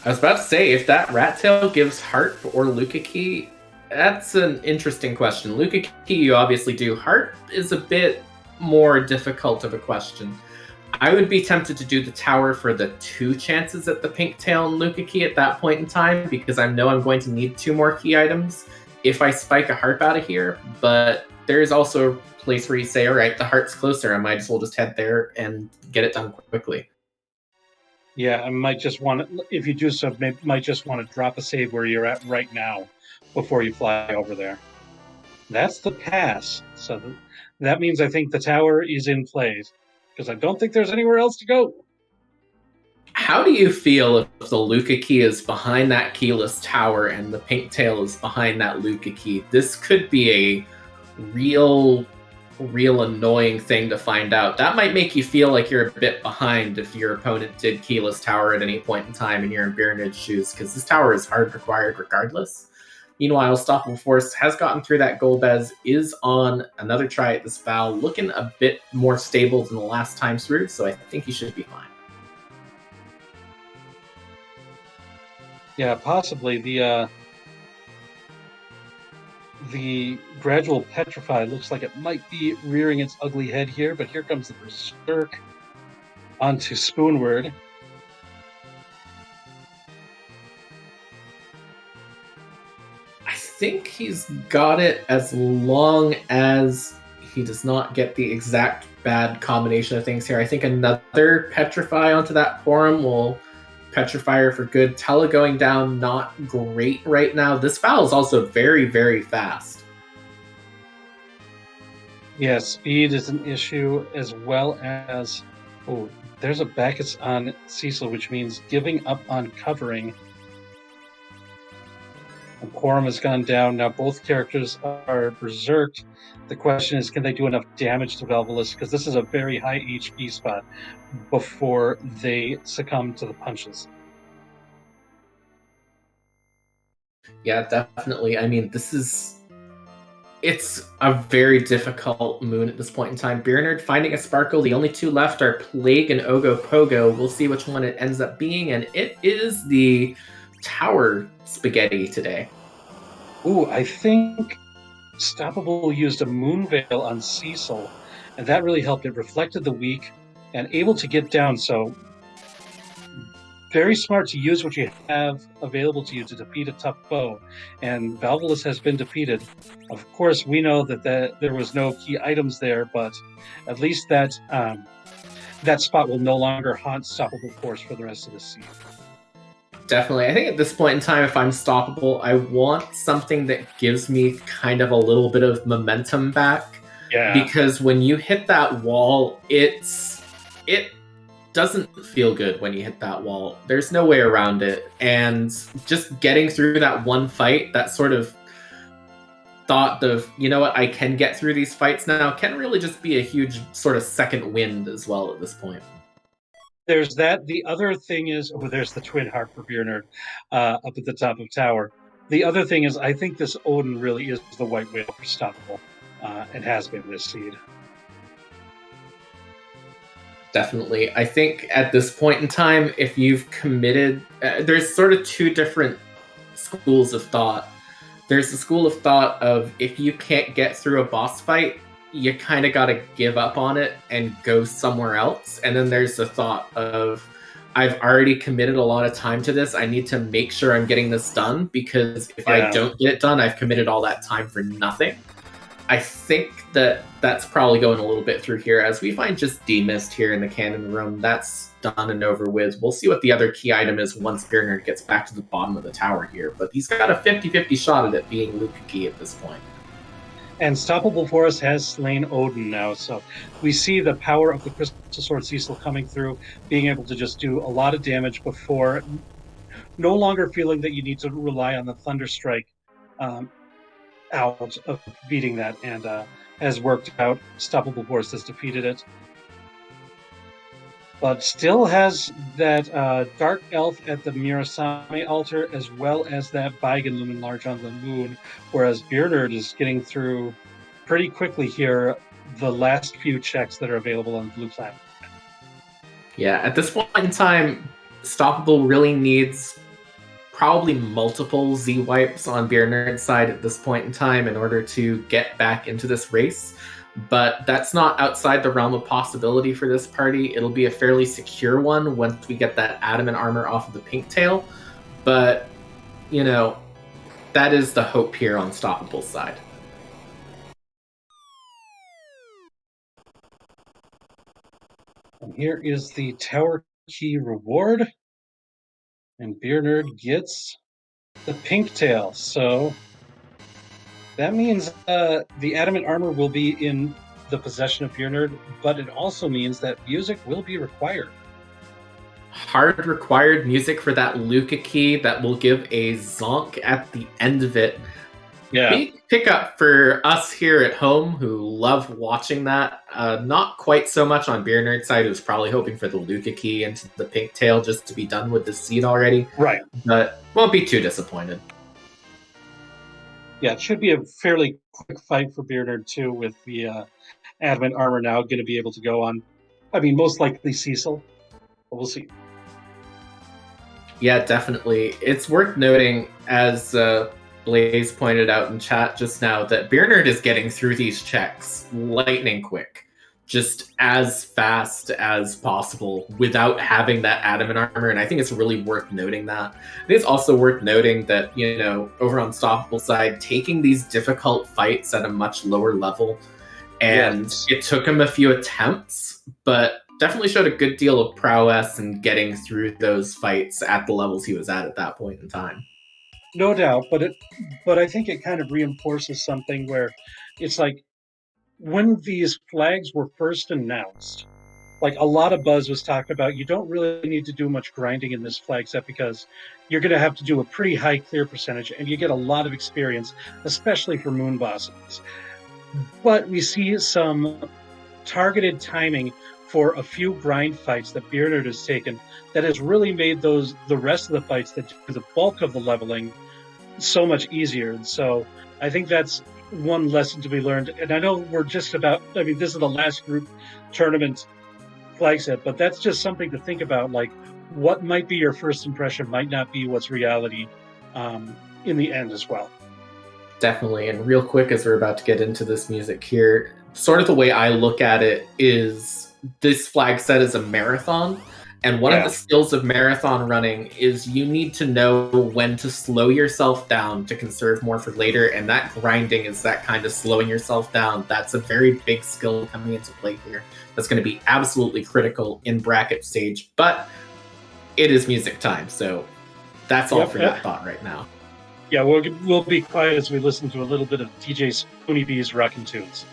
I was about to say, if that rat tail gives harp or Luca key, that's an interesting question. Luca key you obviously do. Harp is a bit more difficult of a question. I would be tempted to do the tower for the 2 chances at the pink tail and Luca key at that point in time, because I know I'm going to need 2 more key items if I spike a harp out of here. But there's also a place where you say, all right, the harp's closer. I might as well just head there and get it done quickly. Yeah, I might just want to, if you do so, might just want to drop a save where you're at right now before you fly over there. That's the pass. So that means I think the tower is in place, because I don't think there's anywhere else to go. How do you feel if the Luca key is behind that keyless tower and the pink tail is behind that Luca key? This could be a real annoying thing to find out. That might make you feel like you're a bit behind if your opponent did keyless tower at any point in time and you're in beernerd's shoes, because this tower is hard required regardless. Meanwhile, Stoppable Force has gotten through that Golbez, is on another try at this Val, looking a bit more stable than the last time through, so I think he should be fine. Yeah, possibly. The gradual petrify looks like it might be rearing its ugly head here, but here comes the Berserk onto Spoonward. I think he's got it as long as he does not get the exact bad combination of things here. I think another petrify onto that Porum will petrify her for good. Tella going down, not great right now. This foul is also very, very fast. Yeah, speed is an issue, as well as, oh, there's a Bacchus on Cecil, which means giving up on covering. And Quorum has gone down. Now both characters are berserked. The question is, can they do enough damage to Valvolus? Because this is a very high HP spot before they succumb to the punches. Yeah, definitely. I mean, it's a very difficult moon at this point in time. Beernerd finding a sparkle. The only two left are Plague and Ogopogo. We'll see which one it ends up being, and it is the Tower Spaghetti today. Ooh, I think Stoppable used a Moon Veil on Cecil, and that really helped. It reflected the weak and able to get down. So very smart to use what you have available to you to defeat a tough foe. And Valvolus has been defeated. Of course, we know that there was no key items there, but at least that spot will no longer haunt Stoppable Force for the rest of the season. Definitely. I think at this point in time, if I'm stoppable, I want something that gives me kind of a little bit of momentum back. Yeah. Because when you hit that wall, it doesn't feel good when you hit that wall. There's no way around it. And just getting through that one fight, that sort of thought of, you know what, I can get through these fights now, can really just be a huge sort of second wind as well at this point. There's that. The other thing is, there's the twin harp for Beernerd up at the top of tower. The other thing is, I think this Odin really is the white whale for Stoppable. It has been this seed. Definitely. I think at this point in time, if you've committed, there's sort of two different schools of thought. There's the school of thought of if you can't get through a boss fight, you kind of got to give up on it and go somewhere else. And then there's the thought of, I've already committed a lot of time to this. I need to make sure I'm getting this done, because if I don't get it done, I've committed all that time for nothing. I think that's probably going a little bit through here, as we find just demist here in the cannon room. That's done and over with. We'll see what the other key item is once Beernerd gets back to the bottom of the tower here. But he's got a 50-50 shot at it being Lukaki at this point. And Stoppable Force has slain Odin now, so we see the power of the Crystal Sword Cecil coming through, being able to just do a lot of damage before no longer feeling that you need to rely on the Thunder Strike out of beating that, and has worked out. Stoppable Force has defeated it. But still has that Dark Elf at the Mirasame altar, as well as that Baigen Lumen Large on the moon, whereas Beernerd is getting through pretty quickly here the last few checks that are available on Blue Planet. Yeah, at this point in time, Stoppable really needs probably multiple Z-wipes on Beernerd's side at this point in time in order to get back into this race. But that's not outside the realm of possibility for this party. It'll be a fairly secure one once we get that adamant armor off of the pink tail. But, you know, that is the hope here on Stoppable's side. And here is the tower key reward. And Beernerd gets the pink tail. So that means the adamant armor will be in the possession of Beernerd, but it also means that music will be required. Hard required music for that Luca key that will give a zonk at the end of it. Yeah. Big pickup for us here at home who love watching that. Not quite so much on Beernerd's side, who's probably hoping for the Luca key into the pink tail just to be done with this seed already. Right. But won't be too disappointed. Yeah, it should be a fairly quick fight for Beernerd too, with the adamant armor now going to be able to go on. I mean, most likely Cecil, but we'll see. Yeah, definitely. It's worth noting, as Blaze pointed out in chat just now, that Beernerd is getting through these checks lightning quick, just as fast as possible without having that adamant armor. And I think it's really worth noting that. I think it's also worth noting that, you know, over on Stoppable's side, taking these difficult fights at a much lower level, and it took him a few attempts, but definitely showed a good deal of prowess in getting through those fights at the levels he was at that point in time. No doubt, but I think it kind of reinforces something where it's like, when these flags were first announced, like a lot of buzz was talked about. You don't really need to do much grinding in this flag set because you're going to have to do a pretty high clear percentage, and you get a lot of experience, especially for moon bosses. But we see some targeted timing for a few grind fights that beernerd has taken that has really made the rest of the fights that do the bulk of the leveling so much easier. And so I think that's one lesson to be learned. And I know we're just about, I mean, this is the last group tournament flag set, but that's just something to think about. Like, what might be your first impression might not be what's reality in the end as well. Definitely. And real quick, as we're about to get into this music here, sort of the way I look at it is this flag set is a marathon. And one of the skills of marathon running is you need to know when to slow yourself down to conserve more for later. And that grinding is that kind of slowing yourself down. That's a very big skill coming into play here. That's going to be absolutely critical in bracket stage. But it is music time. So that's all for that thought right now. Yeah, we'll be quiet as we listen to a little bit of DJ Spoony B's Rockin' Tunes.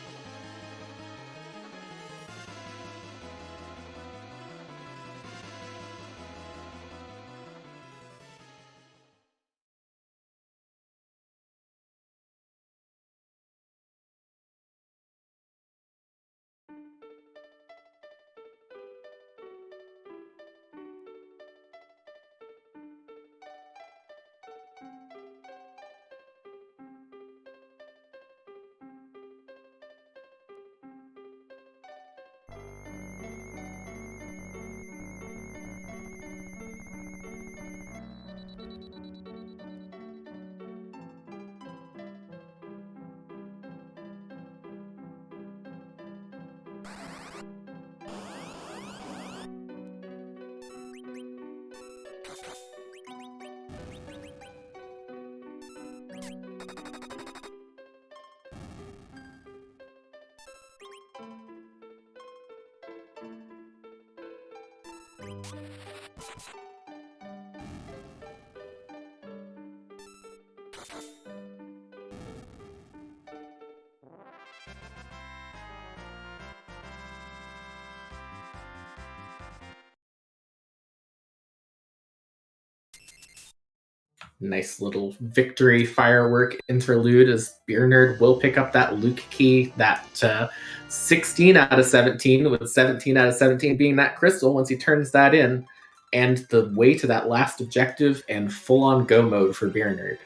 Nice little victory firework interlude as beernerd will pick up that Luke key, that 16 out of 17, with 17 out of 17 being that crystal once he turns that in, and the way to that last objective and full-on go mode for beernerd.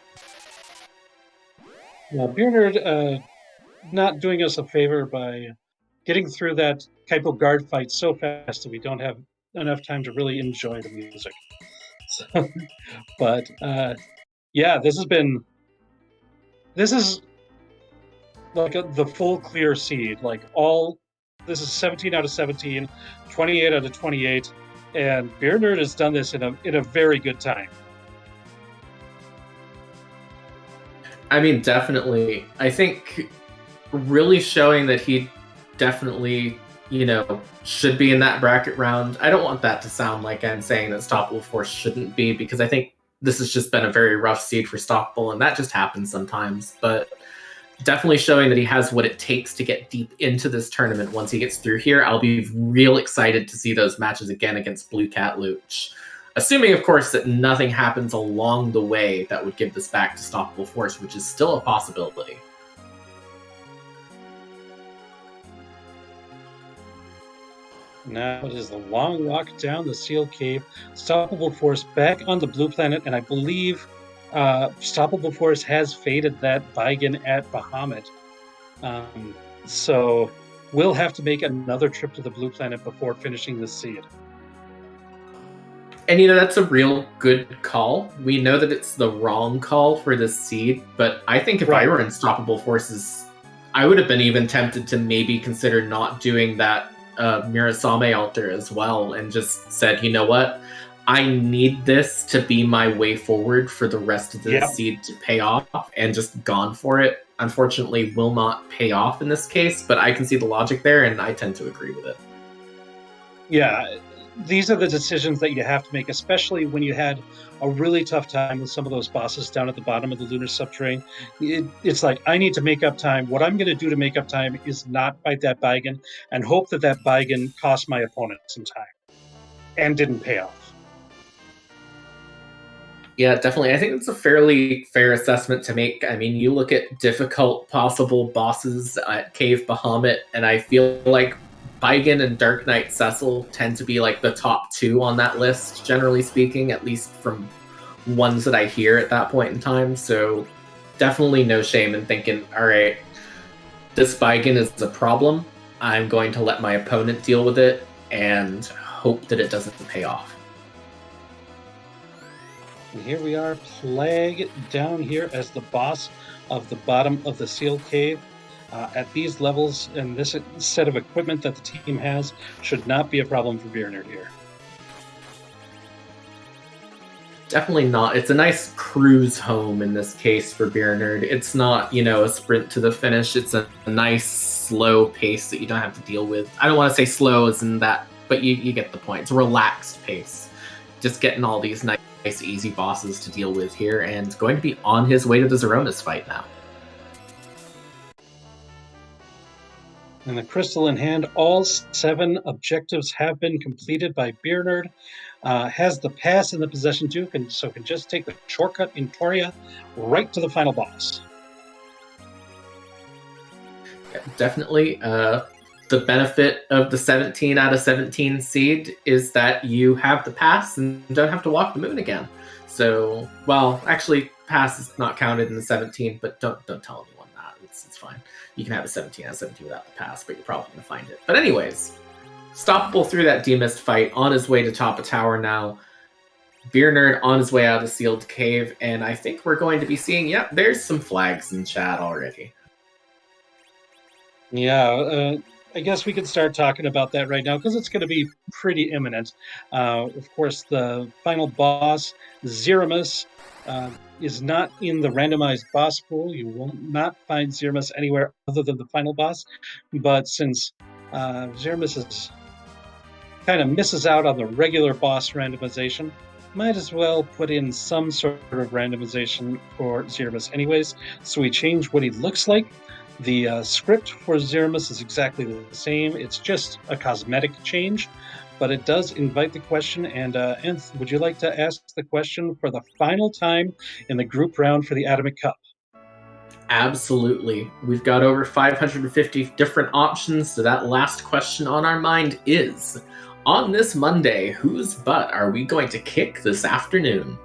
Yeah, beernerd not doing us a favor by getting through that Kaipo guard fight so fast that we don't have enough time to really enjoy the music. So, but yeah, this is like the full clear seed. Like this is 17 out of 17, 28 out of 28, and beernerd has done this in a very good time. I mean, definitely. I think really showing that he definitely, should be in that bracket round. I don't want that to sound like I'm saying that Stoppable Force shouldn't be, because I think this has just been a very rough seed for Stoppable, and that just happens sometimes. But definitely showing that he has what it takes to get deep into this tournament once he gets through here. I'll be real excited to see those matches again against Blue Cat Luch. Assuming, of course, that nothing happens along the way that would give this back to Stoppable Force, which is still a possibility. Now it is the long walk down the Seal Cave. Stoppable Force back on the blue planet, and I believe Stoppable Force has faded that Beigen at Bahamut. So we'll have to make another trip to the blue planet before finishing this seed. And, that's a real good call. We know that it's the wrong call for this seed, but I think if I were in Stoppable Forces, I would have been even tempted to maybe consider not doing that Mirasame altar as well, and just said, you know what? I need this to be my way forward for the rest of the seed to pay off, and just gone for it. Unfortunately, will not pay off in this case, but I can see the logic there, and I tend to agree with it. Yeah. these are the decisions that you have to make, especially when you had a really tough time with some of those bosses down at the bottom of the lunar subterrane. It's like, I need to make up time. What I'm going to do to make up time is not fight that Baigen and hope that that Baigen cost my opponent some time and didn't pay off. Yeah, definitely. I think it's a fairly fair assessment to make. I mean, you look at difficult possible bosses at Cave Bahamut, and I feel like Baigen and Dark Knight Cecil tend to be like the top two on that list, generally speaking, at least from ones that I hear at that point in time. So definitely no shame in thinking, all right, this Baigen is a problem. I'm going to let my opponent deal with it and hope that it doesn't pay off. And here we are, Plague down here as the boss of the bottom of the sealed cave. At these levels, and this set of equipment that the team has should not be a problem for beernerd here. Definitely not. It's a nice cruise home in this case for beernerd. It's not, a sprint to the finish. It's a nice, slow pace that you don't have to deal with. I don't want to say slow as in that, but you get the point. It's a relaxed pace. Just getting all these nice, easy bosses to deal with here, and going to be on his way to the Zeromus fight now. And the crystal in hand, all 7 objectives have been completed by beernerd. Has the pass in the possession too, so can just take the shortcut in Toria right to the final boss. Yeah, definitely. The benefit of the 17 out of 17 seed is that you have the pass and don't have to walk the moon again. So, well, actually, pass is not counted in the 17, but don't tell anyone that. It's fine. You can have a 17 out of 17 without the pass, but you're probably going to find it. But anyways, Stoppable through that demist fight, on his way to top a tower now. beernerd on his way out of sealed cave, and I think we're going to be seeing, there's some flags in chat already. Yeah, I guess we could start talking about that right now because it's going to be pretty imminent. Of course, the final boss, Zeromus, is not in the randomized boss pool. You will not find Zeromus anywhere other than the final boss. But since Zeromus kind of misses out on the regular boss randomization, might as well put in some sort of randomization for Zeromus anyways. So we change what he looks like. The script for Zeromus is exactly the same. It's just a cosmetic change, but it does invite the question. And Enth, would you like to ask the question for the final time in the group round for the Adamant Cup? Absolutely. We've got over 550 different options, so that last question on our mind is, on this Monday, whose butt are we going to kick this afternoon?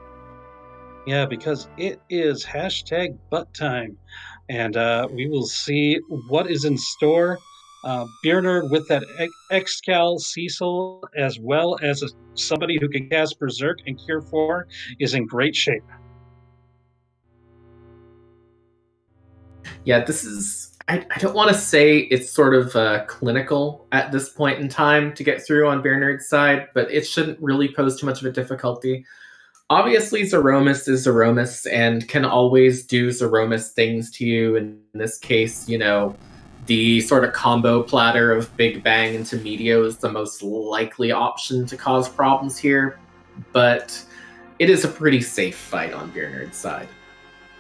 Yeah, because it is hashtag butt time. And we will see what is in store. beernerd with that Excal Cecil, as well as somebody who can cast Berserk and Cure 4, is in great shape. Yeah, this is... I don't want to say it's sort of clinical at this point in time to get through on beernerd's side, but it shouldn't really pose too much of a difficulty. Obviously, Zeromus is Zeromus and can always do Zeromus things to you. In this case, the sort of combo platter of Big Bang into Meteor is the most likely option to cause problems here, but it is a pretty safe fight on beernerd's side.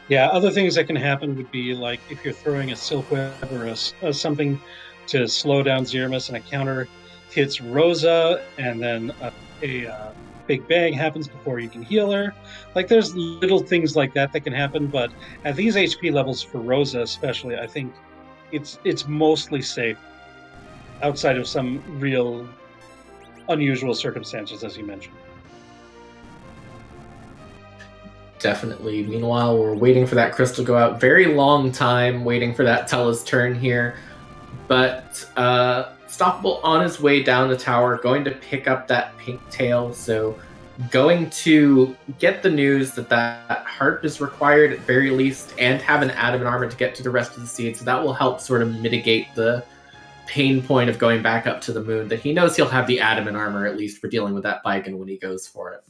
Yeah, other things that can happen would be like if you're throwing a Silk Web or something to slow down Zeromus and a counter hits Rosa, and then a Big Bang happens before you can heal her. Like, there's little things like that can happen, but at these HP levels for Rosa especially, I think it's mostly safe outside of some real unusual circumstances, as you mentioned. Definitely. Meanwhile, we're waiting for that crystal to go out. Very long time waiting for that Tella's turn here. But Stoppable on his way down the tower, going to pick up that pink tail. So going to get the news that harp is required at very least, and have an adamant armor to get to the rest of the seed. So that will help sort of mitigate the pain point of going back up to the moon, that he knows he'll have the adamant armor at least for dealing with that Baigen when he goes for it.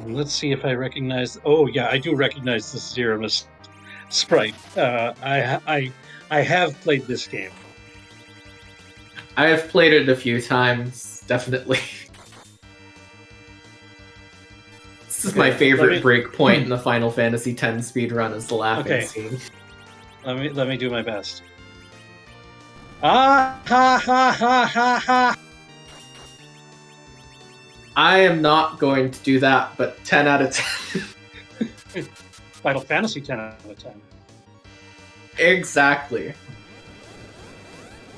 Let's see if I recognize. Oh yeah, I do recognize this Zeromus sprite. I have played this game. I have played it a few times, definitely. This is my favorite break point in the Final Fantasy X speedrun is the laughing scene. Let me do my best. Ah ha ha ha ha ha! I am not going to do that, but 10 out of 10. Final Fantasy 10 out of 10. Exactly.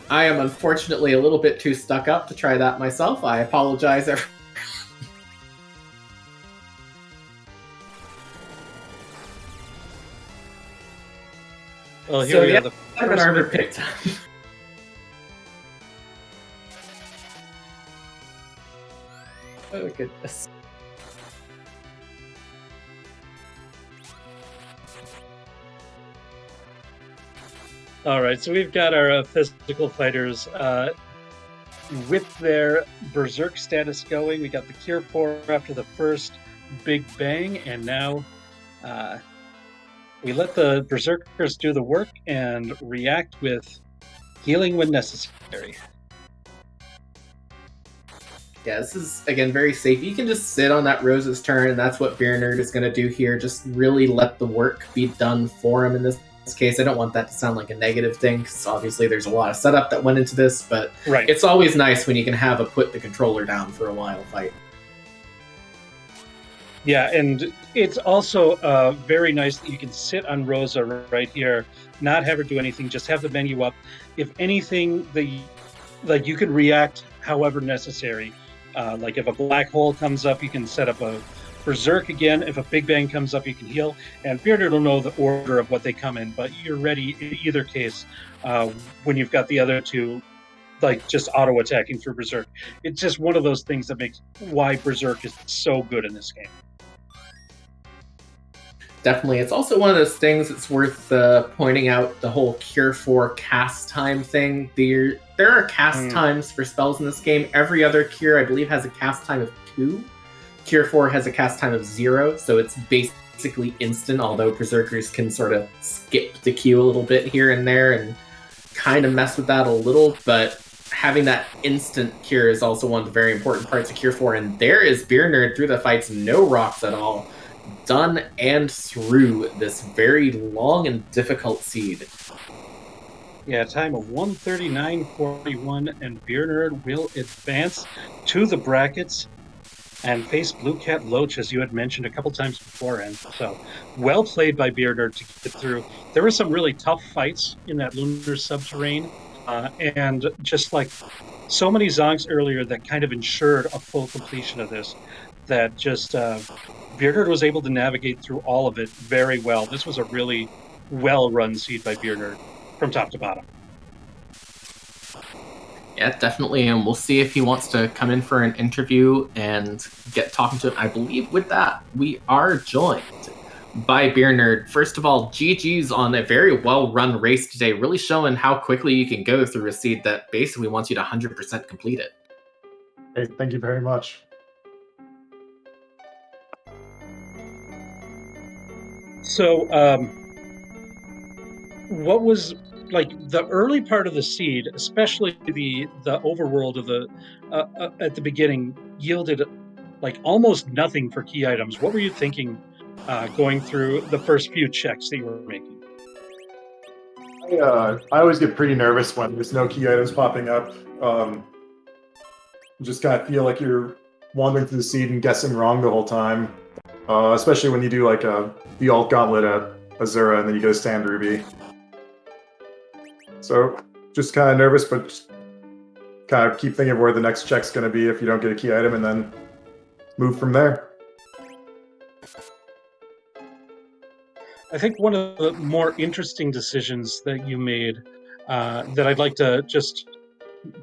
I am unfortunately a little bit too stuck up to try that myself. I apologize. Well, here we are. The first pick time. Oh, goodness. All right, so we've got our physical fighters with their berserk status going. We got the Cure 4 after the first big bang, and now we let the berserkers do the work and react with healing when necessary. Yeah, this is, again, very safe. You can just sit on that Rose's turn, and that's what beernerd is going to do here. Just really let the work be done for him in this case. I don't want that to sound like a negative thing, because obviously there's a lot of setup that went into this, but It's always nice when you can have a put the controller down for a while fight. Yeah, and it's also very nice that you can sit on Rosa right here, not have her do anything, just have the menu up. If anything, you can react however necessary. Like if a black hole comes up, you can set up a berserk again. If a big bang comes up, you can heal. And beernerd will know the order of what they come in, but you're ready in either case when you've got the other two like just auto attacking through berserk. It's just one of those things that makes why berserk is so good in this game. Definitely. It's also one of those things that's worth pointing out, the whole Cure 4 cast time thing. There are cast times for spells in this game. Every other Cure, I believe, has a cast time of 2. Cure 4 has a cast time of 0, so it's basically instant, although Berserkers can sort of skip the queue a little bit here and there and kind of mess with that a little, but having that instant cure is also one of the very important parts of Cure 4, and there is beernerd through the fights, no rocks at all. Done and through this very long and difficult seed. Yeah, time of 1:39:41, and beernerd will advance to the brackets and face Blue Cat Loach, as you had mentioned a couple times beforehand. So well played by beernerd to get through. There were some really tough fights in that lunar subterrane, and just like so many zonks earlier that kind of ensured a full completion of this, that just beernerd was able to navigate through all of it very well. This was a really well-run seed by beernerd from top to bottom. Yeah, definitely, and we'll see if he wants to come in for an interview and get talking to him. I believe with that, we are joined by beernerd. First of all, GG's on a very well-run race today, really showing how quickly you can go through a seed that basically wants you to 100% complete it. Hey, thank you very much. So, what was like the early part of the seed, especially the overworld of the at the beginning, yielded like almost nothing for key items. What were you thinking going through the first few checks that you were making? I always get pretty nervous when there's no key items popping up. You just kind of feel like you're wandering through the seed and guessing wrong the whole time. Especially when you do like the alt gauntlet at Azura and then you go to Stand Ruby. So just kind of nervous, but just kind of keep thinking of where the next check's going to be if you don't get a key item, and then move from there. I think one of the more interesting decisions that you made that I'd like to just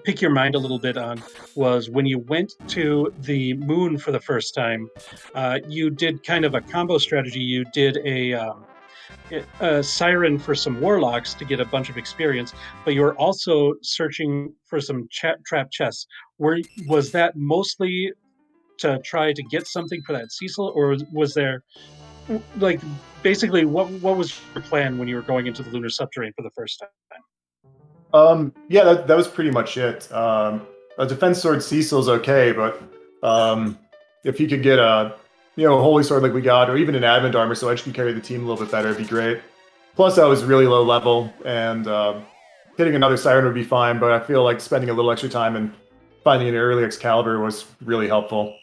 pick your mind a little bit on was when you went to the moon for the first time. You did kind of a combo strategy. You did a siren for some warlocks to get a bunch of experience, but you were also searching for some trap chests. Was that mostly to try to get something for that Cecil, or was there like basically what was your plan when you were going into the lunar subterrane for the first time? Yeah, that was pretty much it. A defense sword Cecil's okay, but if you could get a holy sword like we got, or even an adamant armor, so Edge can carry the team a little bit better, it'd be great. Plus, I was really low level, and hitting another siren would be fine. But I feel like spending a little extra time and finding an early Excalibur was really helpful.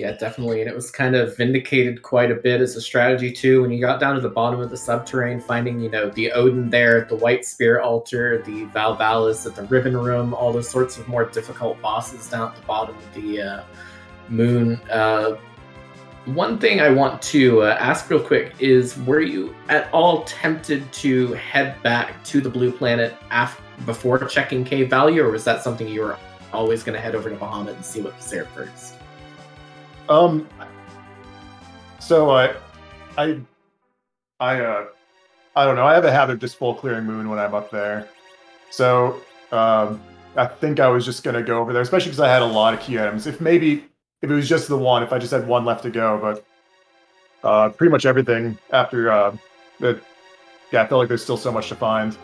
Yeah, definitely. And it was kind of vindicated quite a bit as a strategy too. When you got down to the bottom of the subterrane, finding, the Odin there, the White Spear Altar, the Valvalis at the Ribbon Room, all those sorts of more difficult bosses down at the bottom of the moon. One thing I want to ask real quick is, were you at all tempted to head back to the blue planet before checking cave value, or was that something you were always going to head over to Bahamut and see what was there first? So I don't know. I have a habit of just full clearing moon when I'm up there. So I think I was just gonna go over there, especially because I had a lot of key items. If it was just the one, if I just had one left to go, but pretty much everything after that. Yeah, I felt like there's still so much to find.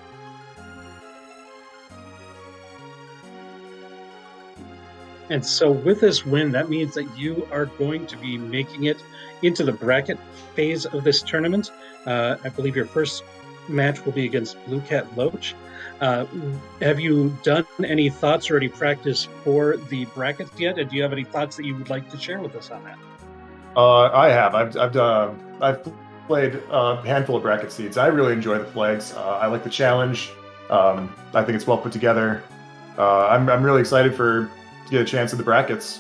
And so with this win, that means that you are going to be making it into the bracket phase of this tournament. I believe your first match will be against Blue Cat Loach. Have you done any thoughts or any practice for the brackets yet? And do you have any thoughts that you would like to share with us on that? I have. I've played a handful of bracket seeds. I really enjoy the flags. I like the challenge. I think it's well put together. I'm really excited to get a chance at the brackets.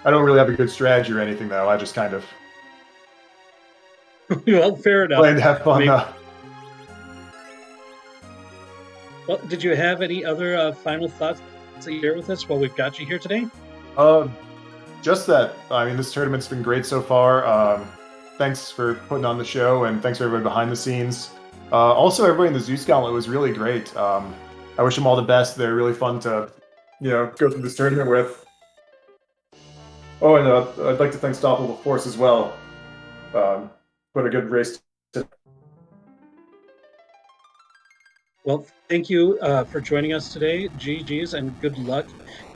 I don't really have a good strategy or anything, though. I just kind of Well, fair enough. play and have fun. Well, did you have any other final thoughts to share with us while we've got you here today? Just that. I mean, this tournament's been great so far. Thanks for putting on the show, and thanks for everybody behind the scenes. Also, everybody in the Zeus Gauntlet was really great. I wish them all the best. They're really fun to, go through this tournament with. Oh, and I'd like to thank stoppableforce as well. Put a good race. Well, thank you for joining us today, GGs, and good luck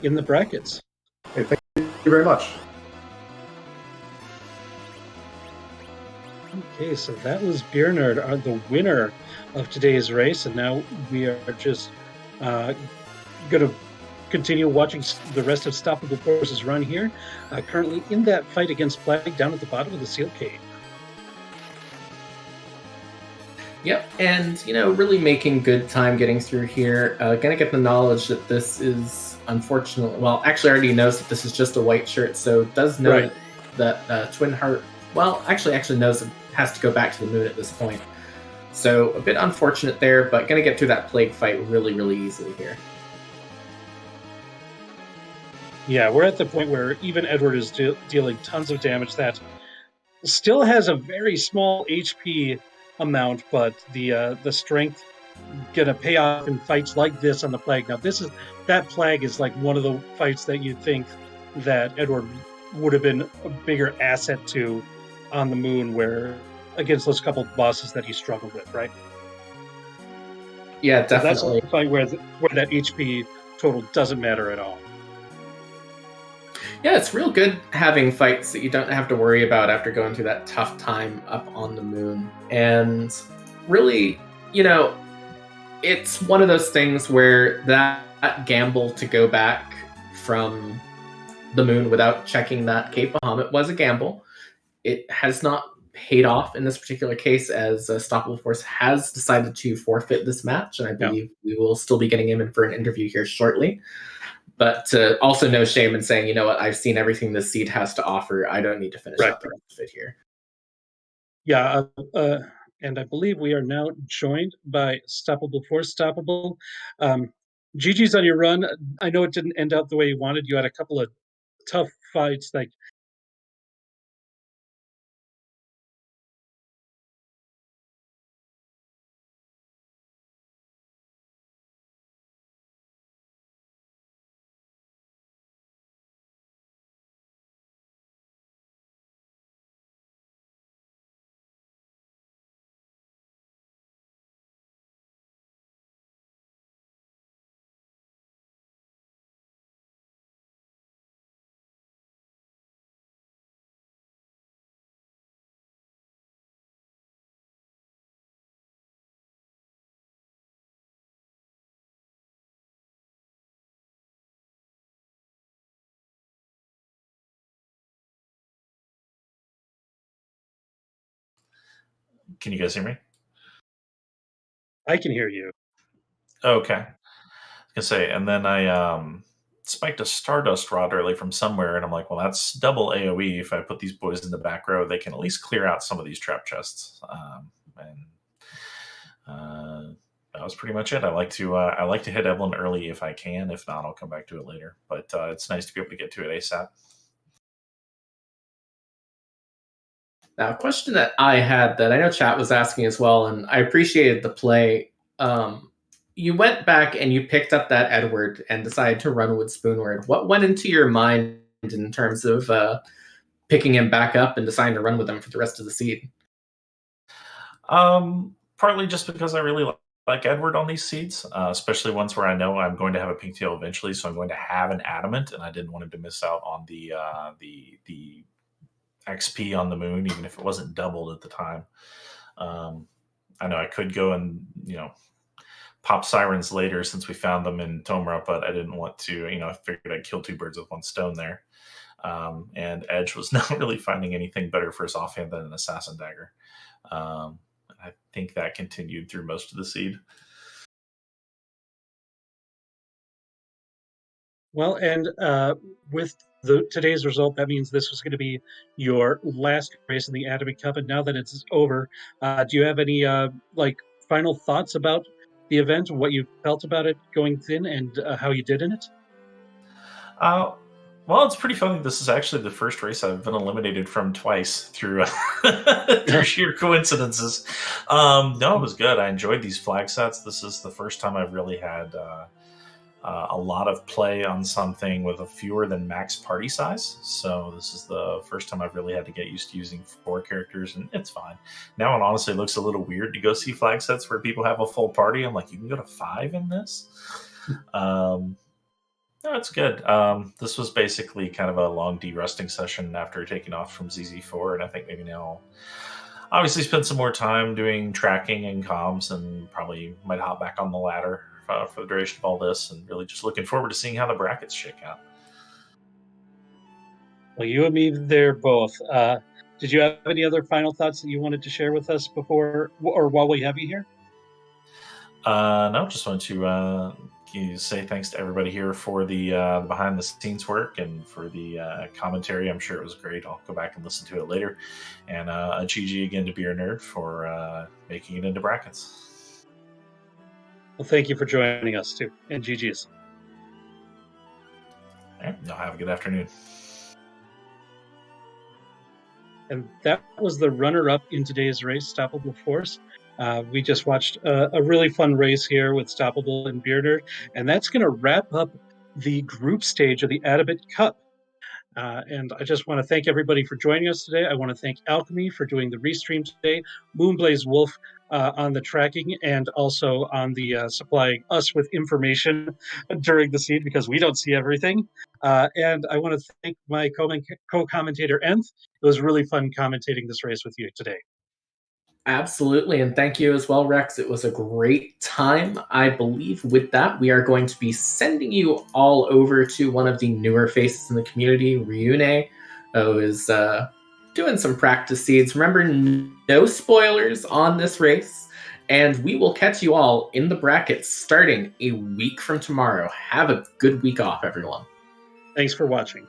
in the brackets. Hey, thank you very much. Okay, so that was beernerd, the winner of today's race, and now we are just going to continue watching the rest of Stoppable Force's run here. Currently in that fight against Plague down at the bottom of the Seal Cave. Yep, and really making good time getting through here. Gonna get the knowledge that this is unfortunately, well, actually already knows that this is just a white shirt, so does know Right. that Twin Heart, well, actually knows it has to go back to the moon at this point. So a bit unfortunate there, but gonna get through that plague fight really, really easily here. Yeah, we're at the point where even Edward is dealing tons of damage that still has a very small HP amount, but the strength gonna pay off in fights like this on the Plague. Now, that Plague is like one of the fights that you'd think that Edward would have been a bigger asset to on the moon, where against those couple of bosses that he struggled with, right? Yeah, So that's definitely. a fight where that HP total doesn't matter at all. Yeah, it's real good having fights that you don't have to worry about after going through that tough time up on the moon. And really, it's one of those things where that gamble to go back from the moon without checking that Cape Bahamut was a gamble. It has not paid off in this particular case, as Stoppable Force has decided to forfeit this match, and I believe we will still be getting him in for an interview here shortly. But also no shame in saying, you know what, I've seen everything this seed has to offer. I don't need to finish out the rest of it here. Yeah, and I believe we are now joined by Stoppable Force. Stoppable. GG's on your run. I know it didn't end out the way you wanted. You had a couple of tough fights, like Can you guys hear me? I can hear you. Okay. I was gonna say, and then I spiked a Stardust Rod early from somewhere, and I'm like, well, that's double AoE. If I put these boys in the back row, they can at least clear out some of these trap chests. That was pretty much it. I like to hit Evelyn early if I can. If not, I'll come back to it later. But it's nice to be able to get to it ASAP. Now, a question that I had that I know chat was asking as well, and I appreciated the play. You went back and you picked up that Edward and decided to run with Spoonward. What went into your mind in terms of picking him back up and deciding to run with him for the rest of the seed? Partly just because I really like Edward on these seeds, especially ones where I know I'm going to have a pigtail eventually, so I'm going to have an adamant, and I didn't want him to miss out on the XP on the moon, even if it wasn't doubled at the time. I know I could go and pop sirens later since we found them in Tomra, but I didn't want to. I figured I'd kill two birds with one stone there. And Edge was not really finding anything better for his offhand than an assassin dagger. I think that continued through most of the seed. Well, and with today's result, that means this was going to be your last race in the Adamant Cup. And now that it's over, do you have any final thoughts about the event, what you felt about it going thin, and how you did in it? Well, it's pretty funny. This is actually the first race I've been eliminated from twice through sheer coincidences. No, it was good. I enjoyed these flag sets. This is the first time I've really had a lot of play on something with a fewer than max party size. So this is the first time I've really had to get used to using 4 characters, and it's fine. Now it honestly looks a little weird to go see flag sets where people have a full party. I'm like, you can go to 5 in this? No, it's good. This was basically kind of a long de-rusting session after taking off from ZZ4, and I think maybe now I'll obviously spend some more time doing tracking and comms, and probably might hop back on the ladder for the duration of all this, and really just looking forward to seeing how the brackets shake out. Well, you and me there both. Did you have any other final thoughts that you wanted to share with us before or while we have you here? No, just wanted to say thanks to everybody here for the behind the scenes work and for the commentary. I'm sure it was great. I'll go back and listen to it later. And a GG again to beernerd for making it into brackets. Well, thank you for joining us too, and GG's. All right, y'all have a good afternoon. And that was the runner-up in today's race, Stoppable Force. We just watched a really fun race here with Stoppable and beernerd, and that's going to wrap up the group stage of the Adamant Cup. And I just want to thank everybody for joining us today. I want to thank Alchemy for doing the restream today, Moonblaze Wolf on the tracking, and also on the supplying us with information during the seed, because we don't see everything. And I want to thank my co-commentator, Nth. It was really fun commentating this race with you today. Absolutely, and thank you as well, Rex. It was a great time. I believe with that, we are going to be sending you all over to one of the newer faces in the community, Ryune, who is doing some practice seeds. Remember, no spoilers on this race, and we will catch you all in the brackets starting a week from tomorrow. Have a good week off, everyone. Thanks for watching.